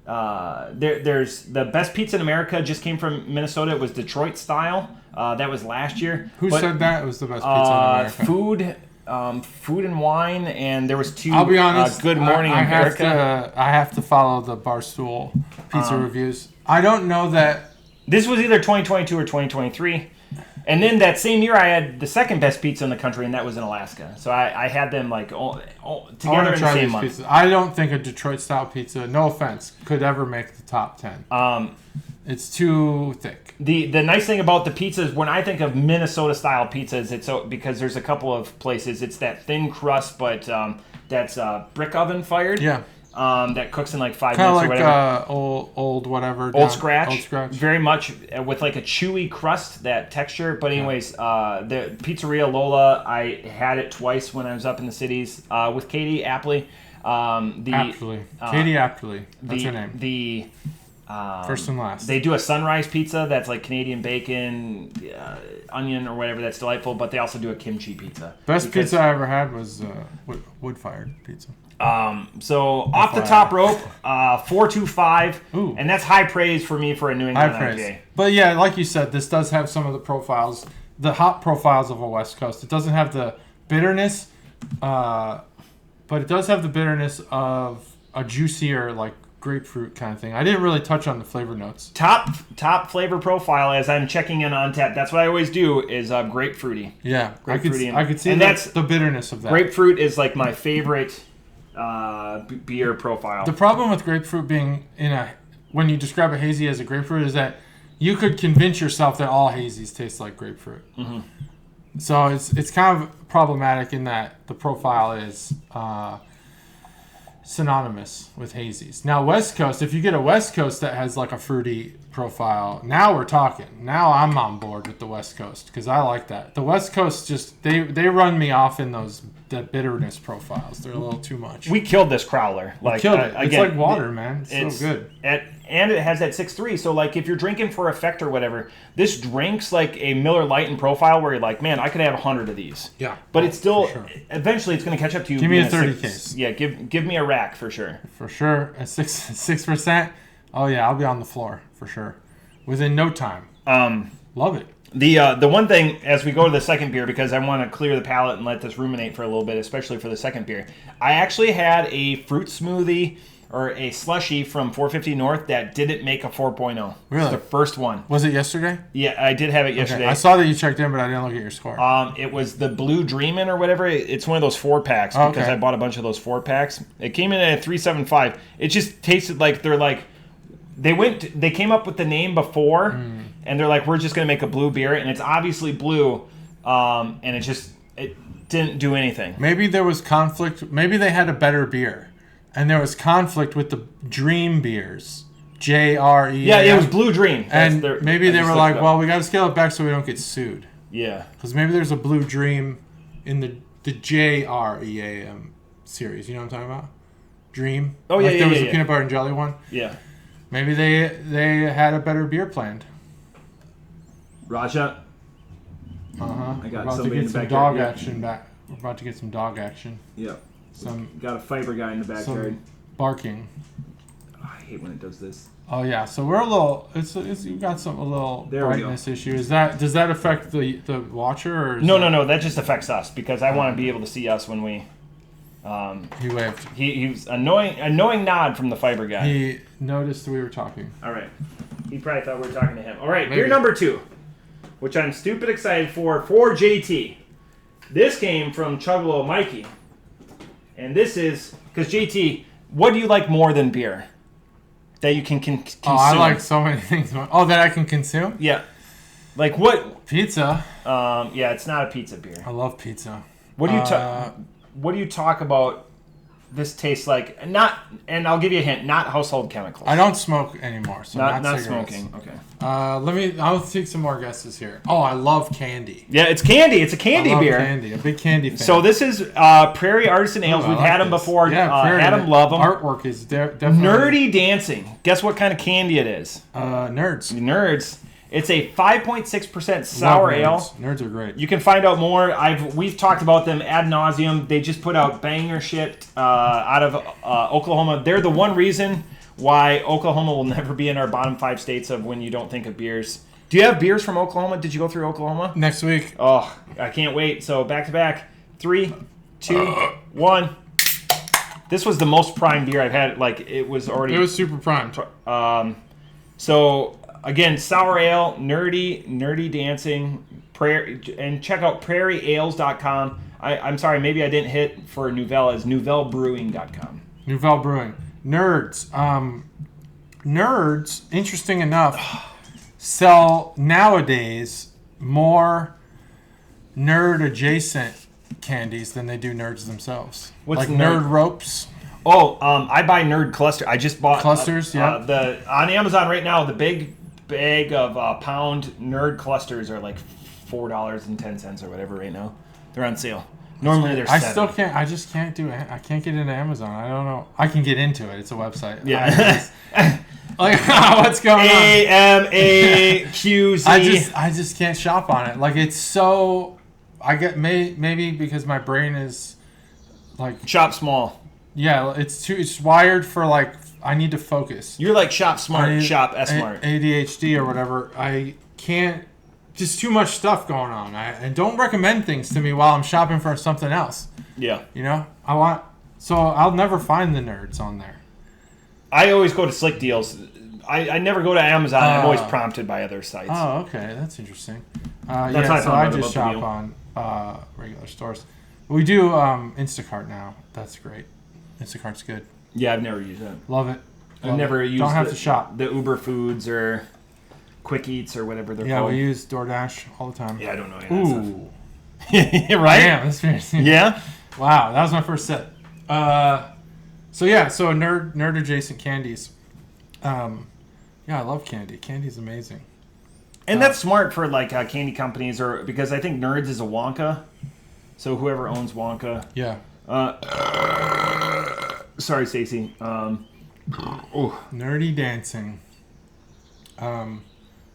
S2: there's the best pizza in America just came from Minnesota. It was Detroit style. That was last year.
S1: Who said that it was the best pizza in America?
S2: Food and Wine, and there was 2.
S1: I'll be honest.
S2: Good Morning America.
S1: I have to follow the Barstool pizza reviews. I don't know that
S2: this was either 2022 or 2023. And then that same year, I had the second best pizza in the country, and that was in Alaska. So I had them like all together in the same month.
S1: Pizzas. I don't think a Detroit-style pizza, no offense, could ever make the top 10. It's too thick.
S2: The nice thing about the pizzas, when I think of Minnesota-style pizzas, it's because there's a couple of places. It's that thin crust, but that's brick oven fired.
S1: Yeah.
S2: That cooks in like 5 minutes or whatever.
S1: Kind of like old whatever.
S2: Old Scratch. Very much with like a chewy crust, that texture. But anyways, the Pizzeria Lola, I had it twice when I was up in the cities with Katie Apley.
S1: Katie Apley. That's her name. First and last.
S2: They do a sunrise pizza that's like Canadian bacon, onion or whatever. That's delightful. But they also do a kimchi pizza.
S1: Best pizza I ever had was wood-fired pizza.
S2: So off the top rope, 4.25, and that's high praise for me for a New England IPA.
S1: But yeah, like you said, this does have some of the profiles, the hop profiles of a West Coast. It doesn't have the bitterness, but it does have the bitterness of a juicier, like grapefruit kind of thing. I didn't really touch on the flavor notes. Top
S2: flavor profile as I'm checking in on tap. That's what I always do is grapefruity.
S1: Yeah, I could see and that's the bitterness of that.
S2: Grapefruit is like my favorite beer profile.
S1: The problem with grapefruit being when you describe a hazy as a grapefruit is that you could convince yourself that all hazies taste like grapefruit. Mm-hmm. So it's kind of problematic in that the profile is synonymous with hazies. Now, West Coast, if you get a West Coast that has like a fruity profile, now we're talking. Now I'm on board with the West Coast because I like that. The West Coast just they run me off in the bitterness profiles. They're a little too much.
S2: We killed this crowler. Like
S1: killed it.
S2: Again,
S1: it's like water, man. It's so good.
S2: And it has that 6.3. So like if you're drinking for effect or whatever, this drinks like a Miller Lite in profile where you're like, man, I could have 100 of these.
S1: Yeah.
S2: But it's still
S1: sure.
S2: Eventually it's going to catch up to you.
S1: Give me a 30 case.
S2: Yeah, give me a rack for sure.
S1: For sure. At 6%. Oh yeah, I'll be on the floor for sure. Within no time. Love it.
S2: The one thing as we go to the second beer, because I want to clear the palate and let this ruminate for a little bit, especially for the second beer. I actually had a fruit smoothie or a slushy from 450 North that didn't make a 4.0.
S1: Really?
S2: It's the first one.
S1: Was it yesterday?
S2: Yeah, I did have it yesterday.
S1: Okay. I saw that you checked in, but I didn't look at your score.
S2: It was the Blue Dreamin' or whatever. It's one of those 4-packs because I bought a bunch of those 4-packs. It came in at a 3.75. It just tasted like they came up with the name before, and they're like, we're just going to make a blue beer, and it's obviously blue, and it didn't do anything.
S1: Maybe there was conflict. Maybe they had a better beer, and there was conflict with the Dream beers. JRE.
S2: Yeah, it was Blue Dream.
S1: And maybe they were like, well, we got to scale it back so we don't get sued.
S2: Yeah.
S1: Because maybe there's a Blue Dream in the JREAM series. You know what I'm talking about? Dream.
S2: Oh, yeah,
S1: there was a peanut butter and jelly one.
S2: Yeah.
S1: Maybe they had a better beer planned.
S2: Raja.
S1: I
S2: got
S1: about to
S2: somebody
S1: get
S2: in the
S1: some
S2: backyard.
S1: dog
S2: Yeah.
S1: action back. We're about to get some dog action.
S2: Yeah.
S1: Some
S2: Got a fiber guy in the backyard.
S1: some barking.
S2: Oh, I hate when it does this.
S1: Oh yeah, so we're a little. It's you got a little
S2: There we go.
S1: brightness issue. Does that affect the watcher or?
S2: No. That just affects us because I want to be able to see us when we.
S1: He waved.
S2: He was annoying nod from the fiber guy.
S1: He noticed we were talking.
S2: All right. He probably thought we were talking to him. All right,
S1: Maybe.
S2: beer number 2, which I'm stupid excited for JT. This came from Chuggalo Mikey. And this is, because JT, what do you like more than beer? That you can consume?
S1: Oh, I like so many things. Oh, that I can consume?
S2: Yeah. Like what?
S1: Pizza.
S2: Yeah, it's not a pizza beer.
S1: I love pizza.
S2: What do you talk about this tastes like? Not, and I'll give you a hint, not household chemicals.
S1: I don't smoke anymore, so not cigarettes.
S2: Smoking. Okay.
S1: I'll take some more guesses here. Oh, I love candy.
S2: Yeah, it's candy. It's a candy beer.
S1: Candy. A big candy fan.
S2: So this is Prairie Artisan Ales. We've had them before.
S1: Yeah, Prairie.
S2: Had them, love them.
S1: Artwork is definitely
S2: Nerdy Dancing. Guess what kind of candy it is?
S1: Nerds.
S2: It's a 5.6% sour ale.
S1: Nerds are great.
S2: You can find out more. We've talked about them ad nauseum. They just put out banger shit out of Oklahoma. They're the one reason why Oklahoma will never be in our bottom 5 states of when you don't think of beers. Do you have beers from Oklahoma? Did you go through Oklahoma?
S1: Next week.
S2: Oh, I can't wait. So back to back. 3, 2, 1. This was the most prime beer I've had. Like it was
S1: super prime.
S2: So again, sour ale, nerdy dancing, and check out prairieales.com. I'm sorry, maybe I didn't hit for Nouvelle as nouvellebrewing.com.
S1: Nouvelle Brewing. Nerds. Nerds, interesting enough, sell nowadays more nerd adjacent candies than they do nerds themselves.
S2: What's
S1: like nerd ropes?
S2: Oh, I buy Nerd Cluster. I just bought
S1: clusters. Yeah.
S2: On Amazon right now, the big bag of pound Nerd Clusters are like $4.10 or whatever right now. They're on sale. Normally they're $7.
S1: I still can't. I just can't do it. I can't get into Amazon. I don't know. I can get into it. It's a website.
S2: Yeah.
S1: Like what's going on?
S2: AMAQZ.
S1: I just can't shop on it. Like it's so. I get maybe because my brain is like
S2: shop small.
S1: Yeah, it's wired for like I need to focus.
S2: You're like shop smart, shop S-smart.
S1: ADHD or whatever. I can't. Just too much stuff going on. And don't recommend things to me while I'm shopping for something else.
S2: Yeah.
S1: You know? I'll never find the nerds on there.
S2: I always go to Slick Deals. I never go to Amazon. I'm always prompted by other sites.
S1: Oh, okay. That's interesting.
S2: That's
S1: I just shop on regular stores. We do Instacart now. That's great. Instacart's good.
S2: Yeah, I've never used it.
S1: Love it.
S2: I've never used
S1: Don't have to shop.
S2: The Uber Foods or Quick Eats or whatever they're
S1: called.
S2: called.
S1: Yeah, we use DoorDash all the time.
S2: Yeah, I don't know any of that
S1: Ooh.
S2: stuff. Right?
S1: Damn, that's fancy.
S2: Yeah?
S1: Wow, that was my first sip. So yeah, so nerd adjacent candies. Yeah, I love candy. Candy's amazing.
S2: And that's smart for like candy companies, or because I think Nerds is a Wonka. So whoever owns Wonka.
S1: Yeah.
S2: Sorry, Stacy.
S1: Nerdy Dancing. Are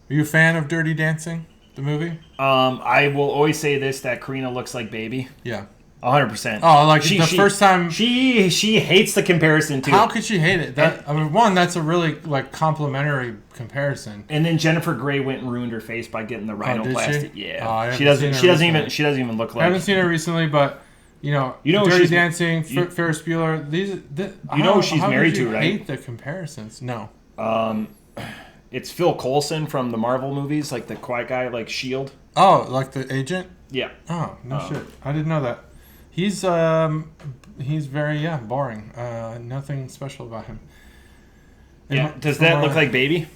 S1: you a fan of Dirty Dancing, the movie?
S2: I will always say this, that Karina looks like Baby.
S1: Yeah.
S2: 100%.
S1: Oh, like the first time
S2: she hates the comparison too.
S1: How could she hate it? That I mean, one, that's a really like complimentary comparison.
S2: And then Jennifer Grey went and ruined her face by getting the rhinoplasty.
S1: She?
S2: Yeah, she doesn't even look like.
S1: I haven't seen her recently, but you know Dirty Dancing, Ferris Bueller. She's married to, right? Hate the comparisons. No.
S2: It's Phil Coulson from the Marvel movies, like the quiet guy, like S.H.I.E.L.D.
S1: Oh, like the agent?
S2: Yeah.
S1: Oh, no shit. I didn't know that. He's very boring. Nothing special about him.
S2: Yeah. Does that look like Baby?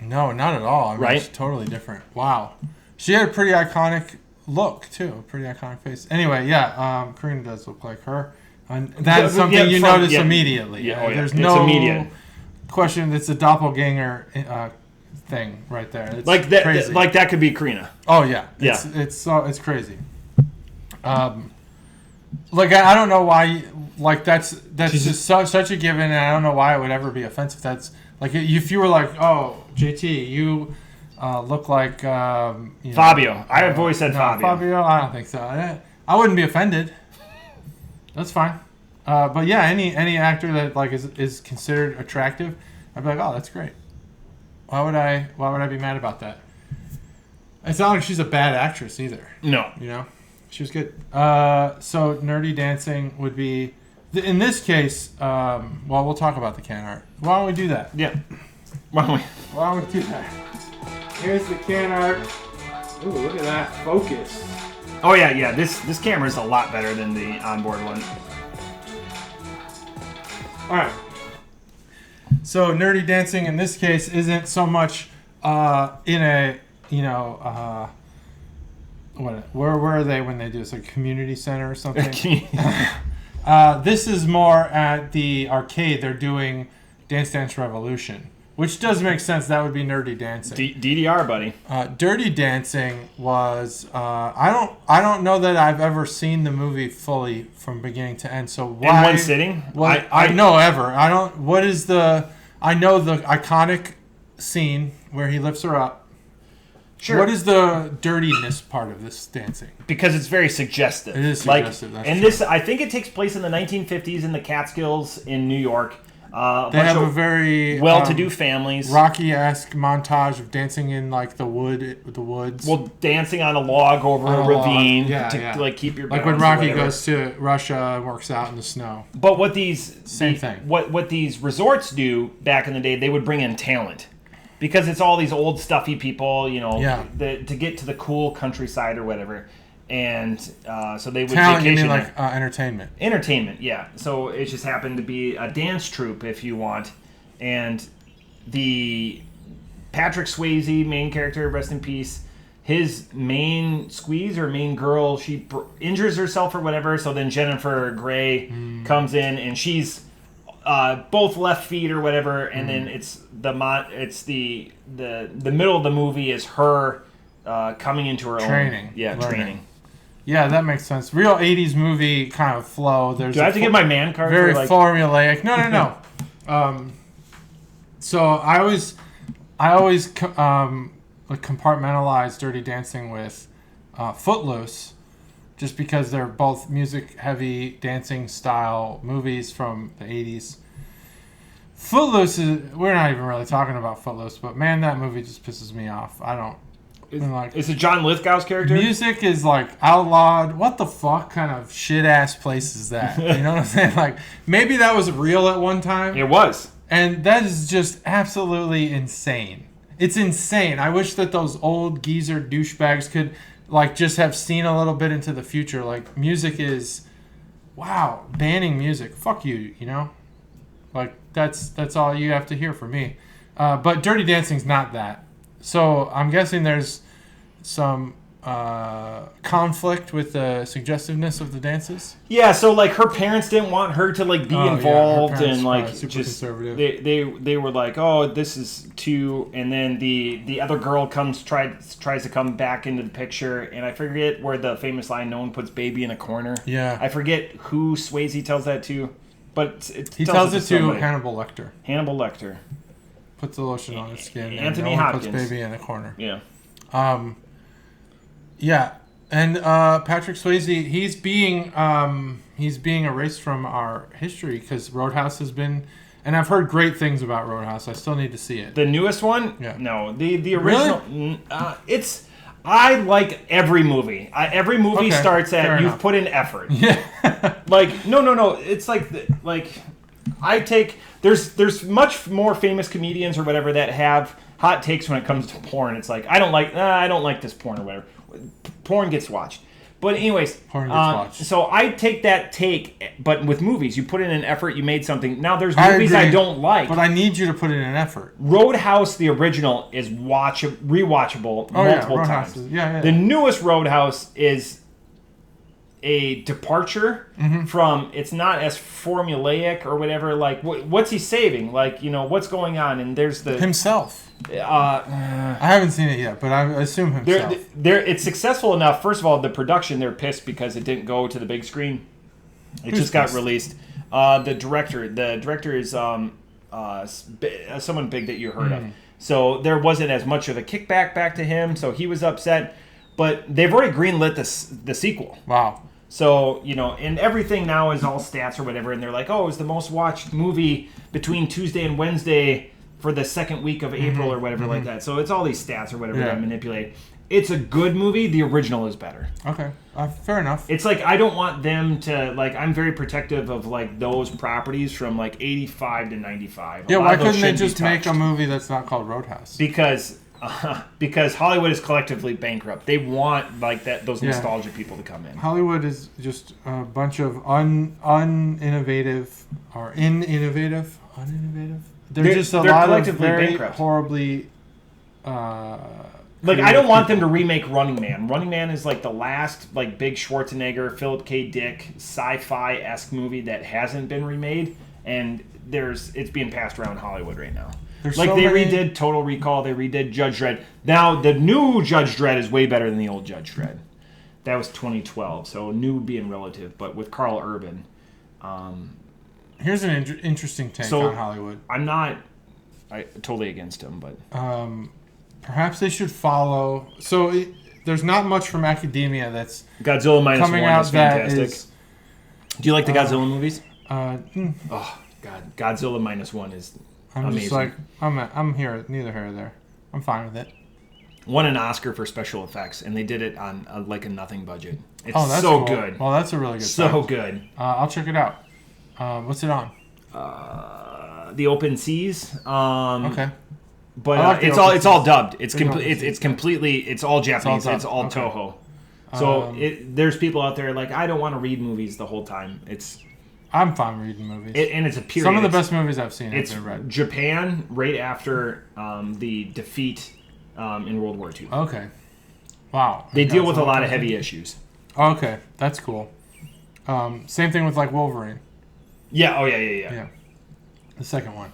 S1: No, not at all. I mean,
S2: right?
S1: It's totally different. Wow. She had a pretty iconic look too, a pretty iconic face. Anyway, yeah, Karina does look like her, and that's something you notice immediately.
S2: Yeah,
S1: There's
S2: it's
S1: no
S2: immediate
S1: question. It's a doppelganger thing right there. It's
S2: like that.
S1: crazy.
S2: Like that could be Karina.
S1: Oh yeah, it's crazy. Like I don't know why. Like that's just such a given, and I don't know why it would ever be offensive. That's like if you were like, oh, JT, you look like
S2: Fabio. I have always said Fabio.
S1: Fabio, I don't think so. I wouldn't be offended. That's fine. But yeah, any actor that like is considered attractive, I'd be like, oh, that's great. Why would I be mad about that? It's not like she's a bad actress either.
S2: No.
S1: You know? She was good. So Nerdy Dancing would be, in this case, well, we'll talk about the can art. Why don't we do that?
S2: Yeah. Why
S1: don't we do that? Here's the can art. Ooh, look at that focus.
S2: Oh yeah. This camera is a lot better than the onboard one.
S1: All right. So Nerdy Dancing in this case isn't so much in a where are they when they do this? Like a community center or something? This is more at the arcade. They're doing Dance Dance Revolution, which does make sense. That would be Nerdy Dancing.
S2: DDR, buddy.
S1: Dirty Dancing was I don't know that I've ever seen the movie fully from beginning to end. So why
S2: in one sitting?
S1: I know ever. I don't. What is the? I know the iconic scene where he lifts her up.
S2: Sure.
S1: What is the dirtiness part of this dancing?
S2: Because it's very suggestive.
S1: It is suggestive.
S2: Like, and this, I think it takes place in the 1950s in the Catskills in New York.
S1: They have a very
S2: well-to-do families.
S1: Rocky-esque montage of dancing in like the woods.
S2: Well, dancing on a log over a ravine to like keep your balance.
S1: Like when Rocky goes to Russia and works out in the snow.
S2: But what these
S1: thing.
S2: What these resorts do back in the day, they would bring in talent. Because it's all these old stuffy people, to get to the cool countryside or whatever, and so they would
S1: talent,
S2: vacation.
S1: You mean like entertainment?
S2: Entertainment, yeah. So it just happened to be a dance troupe, if you want, and the Patrick Swayze main character, rest in peace. His main squeeze or main girl, she injures herself or whatever. So then Jennifer Grey comes in and she's. Both left feet or whatever, and then it's the middle of the movie is her coming into her
S1: training.
S2: Learning. Training.
S1: Yeah, that makes sense. Real 80s movie kind of flow. Do
S2: I have to get my man card?
S1: Very formulaic. No. So I always compartmentalize Dirty Dancing with Footloose. Just because they're both music-heavy, dancing-style movies from the 80s. Footloose we're not even really talking about Footloose, but man, that movie just pisses me off.
S2: Is it John Lithgow's character?
S1: Music is like outlawed. What the fuck kind of shit-ass place is that? You know what I'm saying? Like, maybe that was real at one time.
S2: It was.
S1: And that is just absolutely insane. It's insane. I wish that those old geezer douchebags could... like just have seen a little bit into the future. Like music is, wow, banning music. Fuck you, Like that's all you have to hear from me. But Dirty Dancing's not that. So I'm guessing there's some conflict with the suggestiveness of the dances.
S2: Yeah, so like her parents didn't want her to like be involved,
S1: yeah,
S2: and like
S1: super
S2: just
S1: conservative.
S2: they were like, oh, this is too. And then the other girl tries to come back into the picture, and I forget where the famous line, "No one puts baby in a corner."
S1: Yeah,
S2: I forget who Swayze tells that to, but
S1: he tells it to Hannibal Lecter.
S2: Hannibal Lecter
S1: Puts the lotion on his skin.
S2: Anthony
S1: and no
S2: Hopkins
S1: one puts baby in a corner.
S2: Yeah.
S1: Yeah, and Patrick Swayze, he's being erased from our history because Roadhouse has been, and I've heard great things about Roadhouse. I still need to see it.
S2: The newest one?
S1: Yeah.
S2: No, the original. Really? I like every movie. Every movie starts at you've put in effort.
S1: Yeah.
S2: Like no. It's like I take there's much more famous comedians or whatever that have hot takes when it comes to porn. It's like I don't like this porn or whatever. Porn gets watched. But anyways,
S1: porn gets watched.
S2: So I take that take, but with movies, you put in an effort, you made something. Now there's movies I don't like,
S1: but I need you to put in an effort.
S2: Roadhouse, the original, is rewatchable multiple times. The newest Roadhouse is a departure from. It's not as formulaic or whatever. Like what's he saving? Like what's going on? And there's the
S1: himself. I haven't seen it yet, but I assume himself.
S2: It's successful enough. First of all, the production, they're pissed because it didn't go to the big screen. It just got released. The director is someone big that you heard of. So there wasn't as much of a kickback back to him, so he was upset. But they've already greenlit the sequel.
S1: Wow.
S2: So, and everything now is all stats or whatever, and they're like, oh, it's the most watched movie between Tuesday and Wednesday for the second week of April or whatever like that. So it's all these stats or whatever that manipulate. It's a good movie. The original is better.
S1: Okay. Fair enough.
S2: It's like I don't want them to, I'm very protective of, those properties from, 85 to 95.
S1: Yeah, why couldn't they just make a movie that's not called Roadhouse?
S2: Because Hollywood is collectively bankrupt. They want, those nostalgia people to come in.
S1: Hollywood is just a bunch of uninnovative or innovative. They're just a lot of very bankrupt. Horribly.
S2: I don't want them to remake Running Man. Running Man is the last big Schwarzenegger, Philip K. Dick sci-fi-esque movie that hasn't been remade, and it's being passed around Hollywood right now. Redid Total Recall, they redid Judge Dredd. Now the new Judge Dredd is way better than the old Judge Dredd. That was 2012, so new being relative, but with Carl Urban.
S1: Here's an interesting take on Hollywood.
S2: I'm totally against him, but
S1: perhaps they should follow. There's not much from academia that's
S2: Godzilla Minus
S1: coming
S2: One
S1: out
S2: is fantastic.
S1: Is,
S2: do you like the Godzilla movies?
S1: Oh
S2: God, Godzilla Minus One is amazing.
S1: Just I'm here, neither here nor there. I'm fine with it.
S2: Won an Oscar for special effects, and they did it on a nothing budget. It's
S1: that's
S2: so
S1: cool.
S2: good.
S1: Well, that's a really good.
S2: So good.
S1: I'll check it out. What's it on?
S2: The Open Seas.
S1: Okay.
S2: But it's all dubbed. It's all Japanese. It's all Toho. So there's people out there I don't want to read movies the whole time.
S1: I'm fine reading movies.
S2: And it's a period.
S1: Some of the best movies I've seen have been read.
S2: Japan right after the defeat in World War II.
S1: Okay. Wow.
S2: They deal with a lot of heavy issues.
S1: Okay, that's cool. Same thing with Wolverine.
S2: Yeah. Oh yeah.
S1: Yeah. The second one.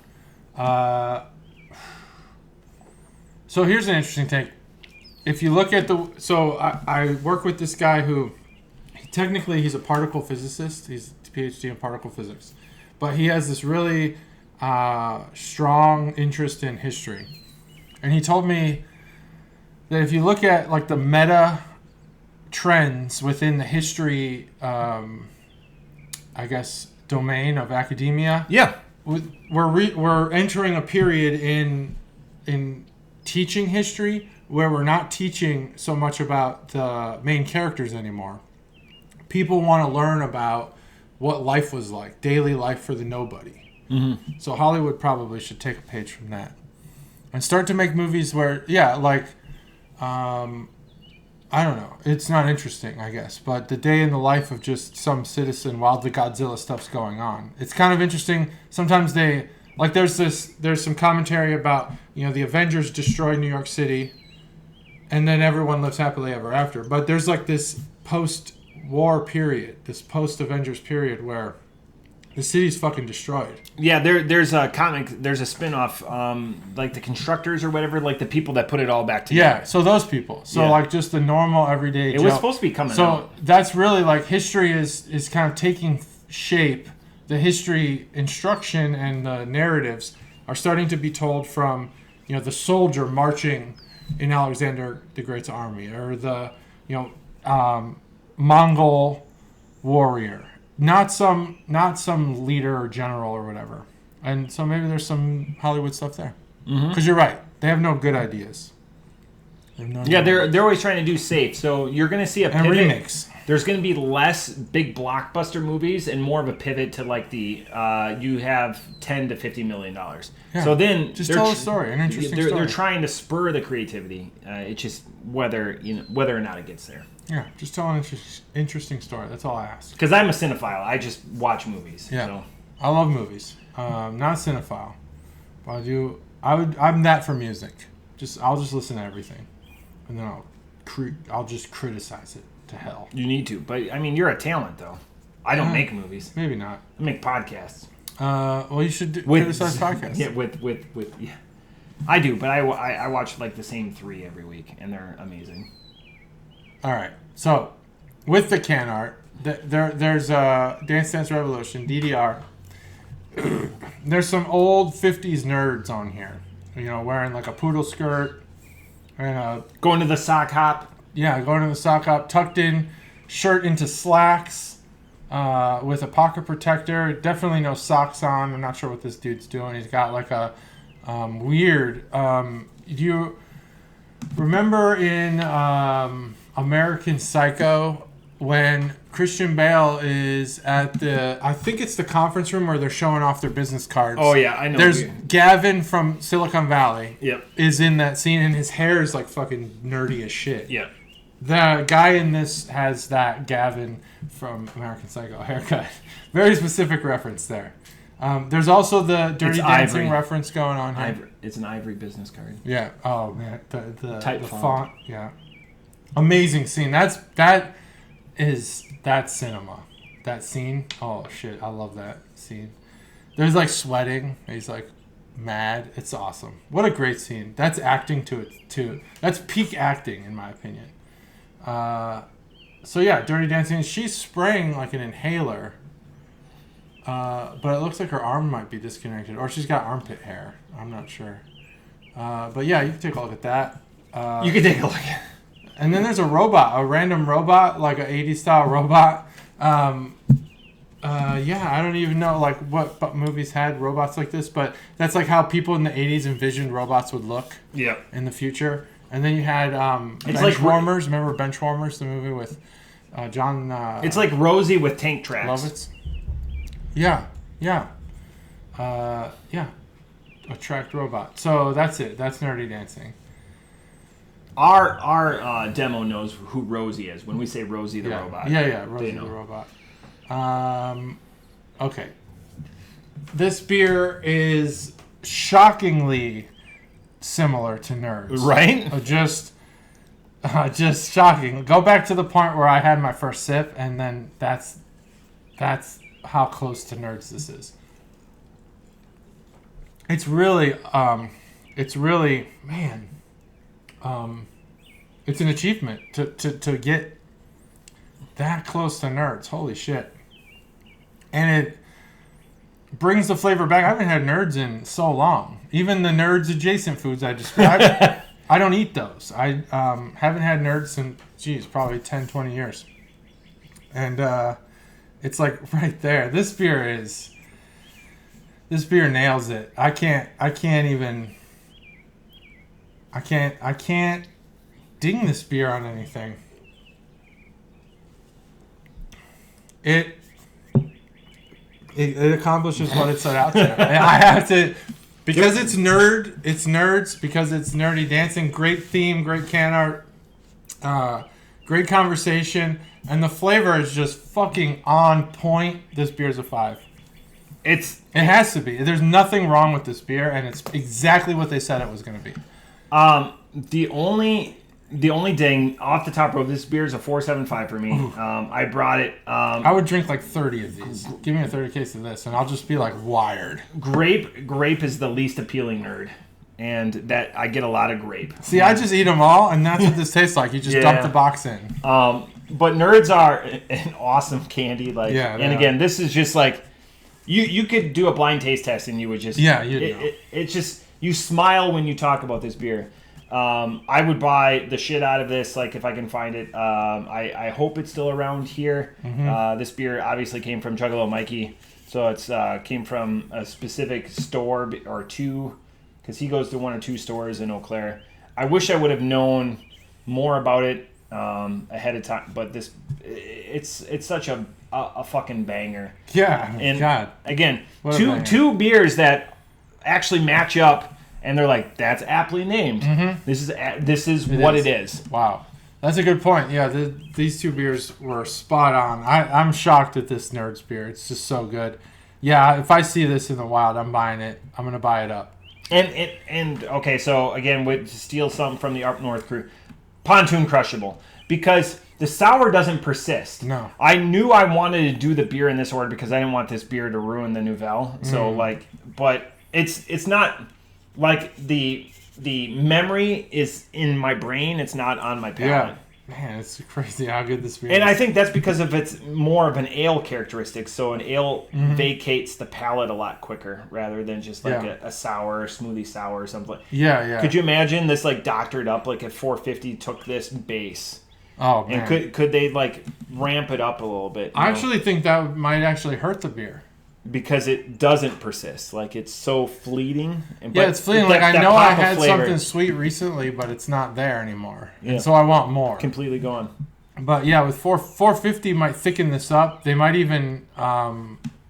S1: So here's an interesting take. If you look at I work with this guy who, he's a particle physicist. He's a PhD in particle physics, but he has this really strong interest in history, and he told me that if you look at the meta trends within the history, domain of academia.
S2: Yeah,
S1: we're entering a period in teaching history where we're not teaching so much about the main characters anymore. People want to learn about what life was like, daily life for the nobody.
S2: Mm-hmm.
S1: So Hollywood probably should take a page from that and start to make movies where, I don't know. It's not interesting, I guess. But the day in the life of just some citizen while the Godzilla stuff's going on. It's kind of interesting. Sometimes there's some commentary about, the Avengers destroyed New York City and then everyone lives happily ever after. But there's like this post-war period, this post-Avengers period where the city's fucking destroyed.
S2: Yeah, there's a comic, there's a spin-off, like the constructors or whatever, like the people that put it all back together.
S1: Yeah, so those people. So like just the normal everyday
S2: It was supposed to be coming out.
S1: So that's really like history is kind of taking shape. The history instruction and the narratives are starting to be told from, the soldier marching in Alexander the Great's army, or the, Mongol warrior. Not some leader or general or whatever. And so maybe there's some Hollywood stuff there. Because you're right. They have no good ideas.
S2: They're always trying to do safe. So you're going to see a pivot.
S1: And remakes.
S2: There's going to be less big blockbuster movies and more of a pivot to like the you have $10 to $50 million.
S1: Yeah.
S2: So then
S1: just tell a story, an interesting story.
S2: They're trying to spur the creativity. It's just whether or not it gets there.
S1: Yeah, just tell an interesting story. That's all I ask.
S2: Because I'm a cinephile. I just watch movies.
S1: Yeah,
S2: so.
S1: I love movies. Not a cinephile, but I'm that for music. I'll just listen to everything, and then I'll just criticize it to hell.
S2: You need to, but I mean, you're a talent though. I don't make movies.
S1: Maybe not.
S2: I make podcasts.
S1: Well, you should criticize podcasts.
S2: Yeah, with yeah. I do, but I watch like the same 3 every week, and they're amazing.
S1: All right, so with the can art, there's Dance Dance Revolution (DDR). There's some old '50s nerds on here, wearing like a poodle skirt and
S2: going to the sock hop.
S1: Yeah, going to the sock hop, tucked in shirt into slacks, with a pocket protector. Definitely no socks on. I'm not sure what this dude's doing. He's got like a weird. Do you remember in American Psycho when Christian Bale is at I think it's the conference room where they're showing off their business cards.
S2: Oh yeah, I know.
S1: There's Gavin from Silicon Valley.
S2: Yep. Is
S1: in that scene, and his hair is like fucking nerdy as shit.
S2: Yep.
S1: The guy in this has that Gavin from American Psycho haircut. Very specific reference there. There's also the Dirty Dancing reference going on here.
S2: It's an ivory business card.
S1: Yeah. Oh man, the
S2: Type
S1: font. Yeah. Amazing scene. That's cinema. That scene. Oh shit, I love that scene. There's like sweating. He's like mad. It's awesome. What a great scene. That's acting to it too. That's peak acting in my opinion. So yeah, Dirty Dancing. She's spraying like an inhaler. But it looks like her arm might be disconnected, or she's got armpit hair. I'm not sure. But yeah, you can take a look at that.
S2: You can take a look.
S1: And then there's a random robot, like an 80s style robot. Yeah, I don't even know like what movies had robots like this, but that's like how people in the 80s envisioned robots would look.
S2: Yeah.
S1: In the future. And then you had Benchwarmers. Remember Benchwarmers, the movie with John?
S2: It's like Rosie with tank tracks.
S1: Lovitz. Yeah. A tracked robot. So that's it. That's Nerdy Dancing.
S2: Our demo knows who Rosie is when we say Rosie the robot.
S1: Yeah, Rosie the robot. Okay. This beer is shockingly similar to Nerds.
S2: Right?
S1: Just shocking. Go back to the point where I had my first sip, and then that's how close to Nerds this is. It's really, man. It's an achievement to get that close to Nerds. Holy shit. And it brings the flavor back. I haven't had Nerds in so long. Even the Nerds adjacent foods I described, I don't eat those. I haven't had Nerds in, probably 10, 20 years. And it's like right there. This beer nails it. I can't ding this beer on anything. It accomplishes what it set out to. I have to, because it's Nerds, because it's Nerdy Dancing, great theme, great can art, great conversation, and the flavor is just fucking on point. This beer's a 5. It has to be. There's nothing wrong with this beer, and it's exactly what they said it was going to be.
S2: The only The only thing off the top rope, this beer is a 4.75 for me. I brought it.
S1: I would drink like 30 of these. Give me a 30 case of this, and I'll just be like wired.
S2: Grape is the least appealing nerd, and that I get a lot of grape.
S1: See, I just eat them all, and that's what this tastes like. You just dump the box in.
S2: But nerds are an awesome candy. Like, and again, this is just like you could do a blind taste test, and you would just it's just you smile when you talk about this beer. I would buy the shit out of this, like if I can find it. I hope it's still around here. This beer obviously came from Juggalo Mikey, so it's came from a specific store or two, because he goes to 1 or 2 stores in Eau Claire. I wish I would have known more about it ahead of time, but it's such a fucking banger.
S1: Yeah,
S2: and
S1: God.
S2: Again, two beers that actually match up. And they're like, that's aptly named. This is what it is.
S1: Wow. That's a good point. Yeah, these 2 beers were spot on. I'm shocked at this Nerds beer. It's just so good. Yeah, if I see this in the wild, I'm buying it. I'm going to buy it up.
S2: And okay, so again, to steal something from the Up North crew, pontoon crushable. Because the sour doesn't persist.
S1: No.
S2: I knew I wanted to do the beer in this order because I didn't want this beer to ruin the Nouvelle. So, but it's not... Like, the memory is in my brain. It's not on my palate.
S1: Yeah. Man, it's crazy how good this beer is.
S2: And I think that's because of its more of an ale characteristic. So an ale vacates the palate a lot quicker rather than just like a sour, smoothie sour or something.
S1: Yeah.
S2: Could you imagine this like doctored up, like if 450 took this base?
S1: Oh, man.
S2: And could they like ramp it up a little bit?
S1: I actually think that might actually hurt the beer.
S2: Because it doesn't persist. Like, it's so fleeting.
S1: Yeah, it's fleeting. Like, I know I had something sweet recently, but it's not there anymore. Yeah. And so I want more.
S2: Completely gone.
S1: But, yeah, with 450 might thicken this up. They might even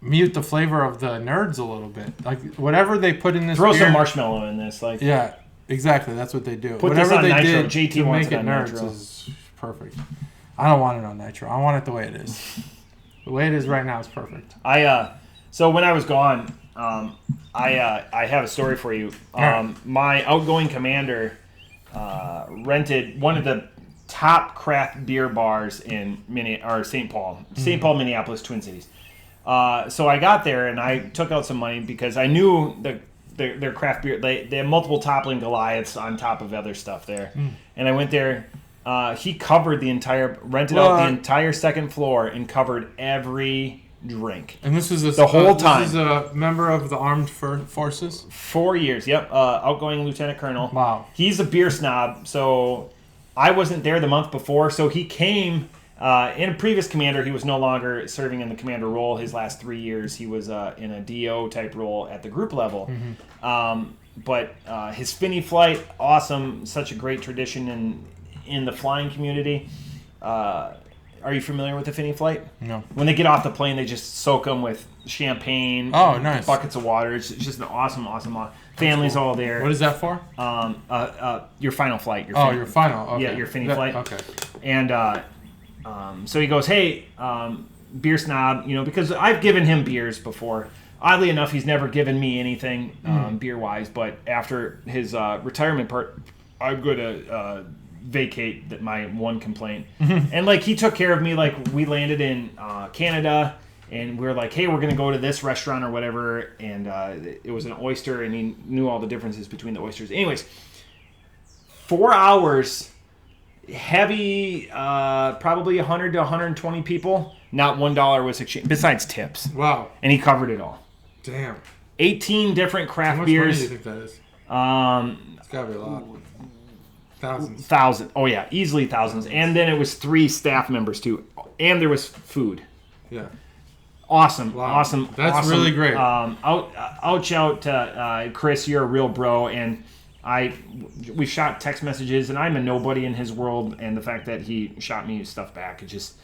S1: mute the flavor of the Nerds a little bit. Like, whatever they put in this
S2: Throw
S1: beer,
S2: some marshmallow in this. Like,
S1: yeah, exactly. That's what they do.
S2: Put
S1: whatever
S2: this on
S1: they
S2: nitro.
S1: did
S2: JT
S1: to
S2: wants
S1: make it Nerds
S2: nitro.
S1: Is perfect. I don't want it on nitro. I want it the way it is. The way it is right now is perfect.
S2: So when I was gone, I have a story for you. My outgoing commander rented one of the top craft beer bars in St. Paul, Minneapolis, Twin Cities. So I got there and I took out some money because I knew their craft beer. They have multiple toppling Goliaths on top of other stuff there, and I went there. He covered rented out the entire second floor and covered every drink.
S1: And this is
S2: the whole time.
S1: This is a member of the armed forces?
S2: 4 years, yep. Outgoing lieutenant colonel.
S1: Wow.
S2: He's a beer snob, so I wasn't there the month before, so he came in a previous commander. He was no longer serving in the commander role. His last 3 years, he was in a DO type role at the group level. But his Finney flight, awesome. Such a great tradition in the flying community. Are you familiar with the Finney flight?
S1: No.
S2: When they get off the plane, they just soak them with champagne.
S1: Oh, nice.
S2: Buckets of water. It's just an awesome. Family's all there.
S1: What is that for?
S2: Your final flight.
S1: Your final. Okay.
S2: Yeah, your Finney flight.
S1: Okay.
S2: And so he goes, hey, beer snob, because I've given him beers before. Oddly enough, he's never given me anything beer-wise, but after his retirement part, I'm going to vacate my one complaint. And like he took care of me. Like we landed in Canada and we were like, hey, we're gonna go to this restaurant or whatever, and it was an oyster and he knew all the differences between the oysters. Anyways, 4 hours, heavy, probably 100 to 120 people, not $1 was exchanged besides tips.
S1: Wow.
S2: And he covered it all.
S1: Damn.
S2: 18 different craft
S1: How much
S2: beers.
S1: money do you think that is? It's gotta be a lot.
S2: Thousands. Oh yeah, easily thousands. And then it was 3 staff members too, and there was food.
S1: Yeah.
S2: Awesome.
S1: Wow.
S2: Awesome.
S1: That's
S2: awesome.
S1: really great.
S2: Ouch out to Chris. You're a real bro, and we shot text messages, and I'm a nobody in his world, and the fact that he shot me stuff back, it just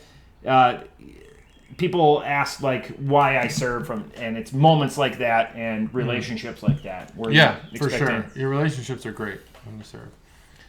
S2: people ask like why I serve from, and it's moments like that and relationships like that. Where
S1: for sure. Your relationships are great when you serve.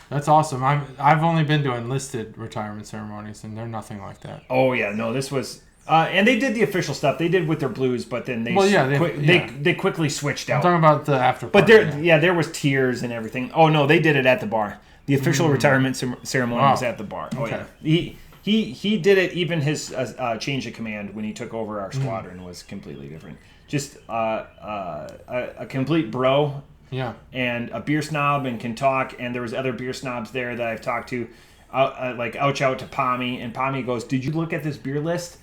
S1: That's awesome. I've only been to enlisted retirement ceremonies, and they're nothing like that.
S2: Oh yeah, no, this was, and they did the official stuff. They did with their blues, but then they quickly switched out.
S1: I'm talking about the after
S2: party.
S1: But
S2: there was tears and everything. Oh no, they did it at the bar. The official retirement ceremony was at the bar. Oh
S1: Okay.
S2: yeah, he did it. Even his change of command when he took over our squadron was completely different. Just a complete bro.
S1: Yeah.
S2: And a beer snob and can talk. And there was other beer snobs there that I've talked to. Like ouch out to Pommy, and Pommy goes, "Did you look at this beer list?"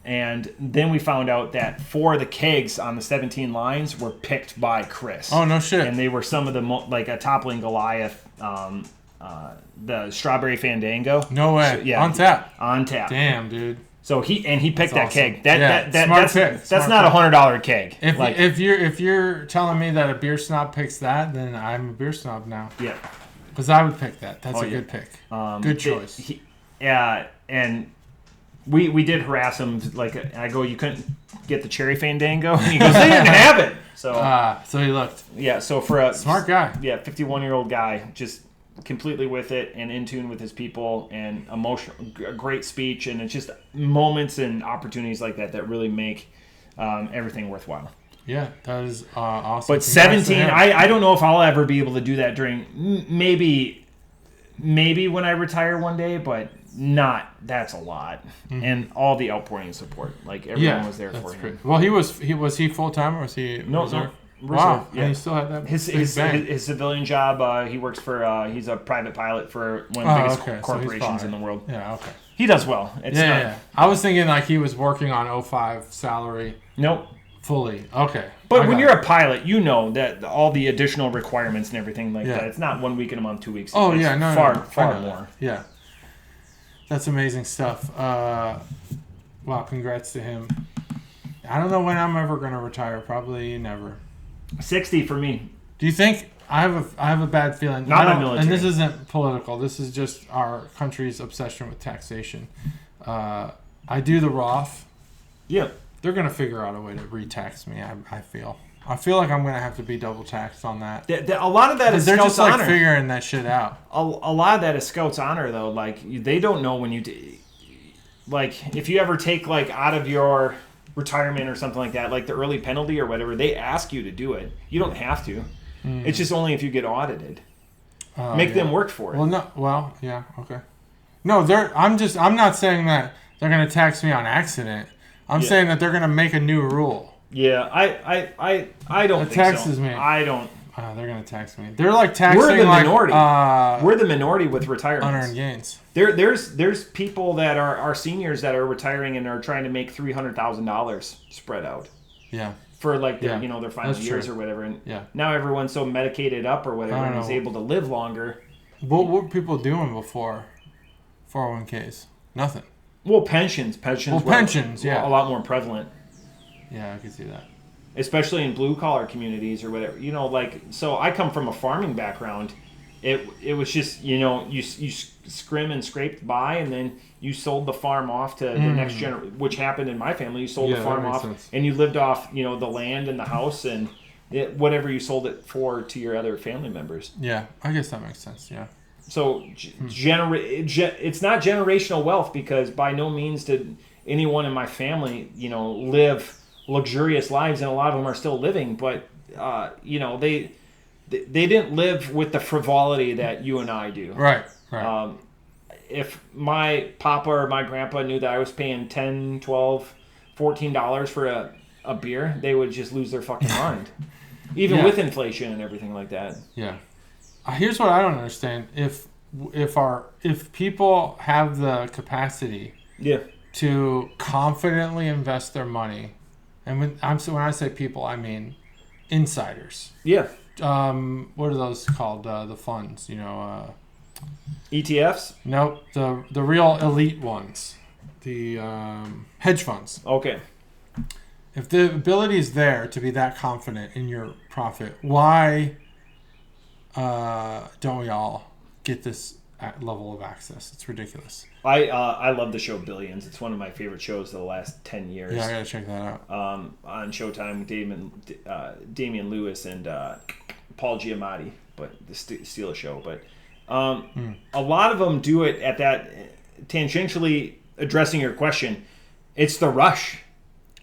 S2: And then we found out that 4 of the kegs on the 17 lines were picked by Chris.
S1: Oh, no shit.
S2: And they were some of the like a toppling Goliath, the Strawberry Fandango.
S1: No way.
S2: So, yeah,
S1: On tap.
S2: On tap.
S1: Damn, dude.
S2: So he picked that
S1: awesome.
S2: keg.
S1: Smart pick.
S2: That's not $100 keg.
S1: If you're telling me that a beer snob picks that, then I'm a beer snob now.
S2: Yeah.
S1: Because I would pick that. That's a good pick. Good choice.
S2: And we did harass him. Like I go, you couldn't get the Cherry Fandango. And he goes, they didn't have it.
S1: So he looked.
S2: Yeah. So for a
S1: smart guy.
S2: Yeah, 51-year-old guy, just completely with it and in tune with his people and emotional, a great speech, and it's just moments and opportunities like that really make everything worthwhile.
S1: Yeah, that is awesome.
S2: But 17, I don't know if I'll ever be able to do that during maybe when I retire one day, but that's a lot. Mm-hmm. And all the outpouring of support, like everyone was there for him.
S1: Great. Well, was he full time or was he reserve? Wow, yeah. And he still had that.
S2: His civilian job. He works for. He's a private pilot for one of the biggest corporations in the world.
S1: Yeah, okay.
S2: He does well. Yeah.
S1: I was thinking like he was working on 05 salary.
S2: Nope.
S1: Fully. Okay.
S2: But when you're a pilot, you know that all the additional requirements and everything like that. It's not 1 week in a month, 2 weeks.
S1: Oh,
S2: it's far more.
S1: That. Yeah. That's amazing stuff. Wow, congrats to him. I don't know when I'm ever going to retire. Probably never.
S2: 60 for me.
S1: Do you think I have a bad feeling?
S2: Not my military.
S1: And this isn't political. This is just our country's obsession with taxation. I do the Roth.
S2: Yeah.
S1: They're going to figure out a way to re-tax me, I feel. I feel like I'm going to have to be double taxed on that.
S2: A lot of that is
S1: they're
S2: Scout's
S1: just like
S2: honor.
S1: figuring that shit out.
S2: A lot of that is Scout's honor, though. Like, they don't know when you... Like, if you ever take, like, out of your retirement or something like that, like the early penalty or whatever, they ask you to do it. You don't have to. Mm. It's just only if you get audited. Make them work for it.
S1: Yeah, okay. No, I'm not saying that they're going to tax me on accident. I'm saying that they're going to make a new rule.
S2: Yeah, I don't think so.
S1: It taxes me.
S2: I don't.
S1: They're going to tax me. They're like taxing
S2: We're the minority.
S1: Like,
S2: we're the minority with retirements.
S1: Unearned gains.
S2: There's people that are seniors that are retiring and are trying to make $300,000 spread out.
S1: Yeah.
S2: For like their their final years or whatever. And now everyone's so medicated up or whatever and is able to live longer.
S1: What were people doing before 401ks? Nothing.
S2: Well, pensions were a lot more prevalent.
S1: Yeah, I can see that.
S2: Especially in blue collar communities or whatever. So I come from a farming background. It was just, you scrim and scraped by, and then you sold the farm off to the next generation, which happened in my family. You sold the farm off, and you lived off, the land and the house and whatever you sold it for to your other family members.
S1: Yeah, I guess that makes sense, yeah.
S2: So it's not generational wealth, because by no means did anyone in my family, live luxurious lives, and a lot of them are still living. But they didn't live with the frivolity that you and I do.
S1: Right.
S2: If my papa or my grandpa knew that I was paying $10, $12, $14 for a beer, they would just lose their fucking mind, even with inflation and everything like that.
S1: Yeah. Here's what I don't understand: if people have the capacity, to confidently invest their money, and when I say people, I mean insiders.
S2: Yeah.
S1: What are those called? The funds,
S2: ETFs?
S1: Nope. The real elite ones, the hedge funds.
S2: Okay.
S1: If the ability is there to be that confident in your profit, why don't we all get this level of access? It's ridiculous.
S2: I love the show Billions. It's one of my favorite shows of the last 10 years.
S1: Yeah, I gotta check that out.
S2: On Showtime, Damian Lewis and Paul Giamatti, but the Steelers show. But a lot of them do it at that tangentially addressing your question. It's the rush.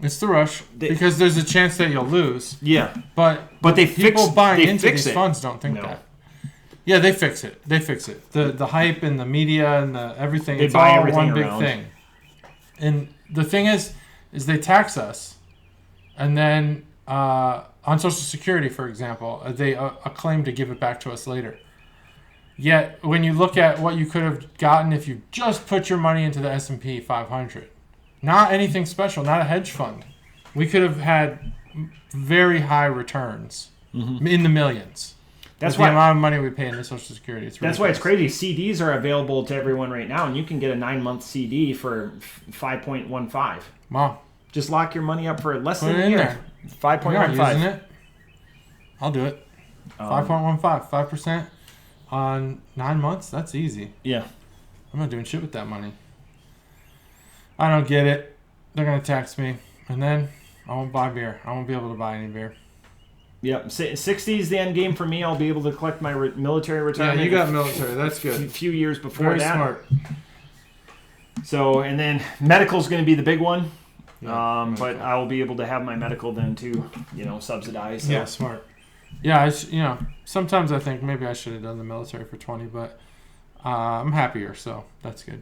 S1: It's the rush because there's a chance that you'll lose.
S2: Yeah,
S1: but
S2: people
S1: buying into these funds don't think that. Yeah, they fix it. The hype and the media and the everything.
S2: They
S1: it's
S2: buy
S1: all
S2: everything
S1: one big
S2: around.
S1: thing. And the thing is they tax us, and then on Social Security, for example, they claim to give it back to us later. Yet, when you look at what you could have gotten if you just put your money into the S&P 500, not anything special, not a hedge fund, we could have had very high returns in the millions.
S2: That's
S1: the
S2: why
S1: amount of money we pay into Social Security.
S2: That's why it's crazy. CDs are available to everyone right now, and you can get a 9-month CD for 5.15.
S1: Wow.
S2: Just lock your money up for less
S1: Put
S2: than
S1: it
S2: a
S1: in
S2: year.
S1: there. You're not using
S2: 5.15.
S1: it. I'll do it. 5.15, 5% on 9 months. That's easy.
S2: Yeah.
S1: I'm not doing shit with that money. I don't get it. They're gonna tax me, and then I won't buy beer. I won't be able to buy any beer.
S2: Yep. 60 is the end game for me. I'll be able to collect my military retirement.
S1: Yeah, you got military. That's good.
S2: A few years before
S1: Very
S2: that.
S1: smart.
S2: So, and then medical's going to be the big one.
S1: Yeah,
S2: but I will be able to have my medical then too, subsidized. So.
S1: Yeah, smart. Yeah, sometimes I think maybe I should have done the military for 20, but I'm happier, so that's good.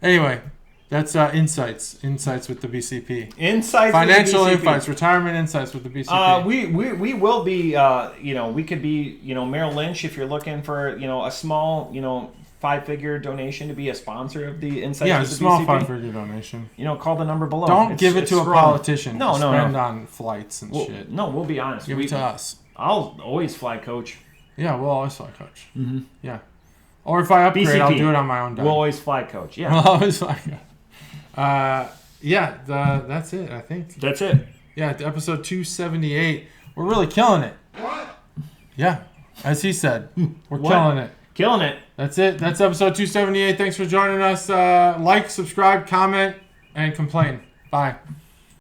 S1: Anyway, that's insights with the BCP.
S2: Insights,
S1: financial
S2: with the BCP.
S1: insights, retirement insights with the BCP.
S2: We will be, we could be, Merrill Lynch if you're looking for, a small, 5-figure donation to be a sponsor of the Insights.
S1: Yeah, a
S2: with the
S1: small
S2: BCP.
S1: 5-figure donation.
S2: Call the number below.
S1: Don't give it to a politician.
S2: No,
S1: to
S2: no,
S1: spend
S2: no.
S1: on flights and shit.
S2: No, we'll be honest.
S1: Give it to us.
S2: I'll always fly coach.
S1: Yeah, we'll always fly coach.
S2: Mm-hmm.
S1: Yeah. Or if I upgrade,
S2: BCP.
S1: I'll do it on my own dime.
S2: We'll always fly coach. Yeah.
S1: We'll always fly coach. That's it, I think.
S2: That's it.
S1: Yeah, episode 278. We're really killing it.
S3: What?
S1: Yeah, as he said. We're
S2: What?
S1: killing it.
S2: Killing it.
S1: That's it. That's episode 278. Thanks for joining us. Like, subscribe, comment, and complain. Bye.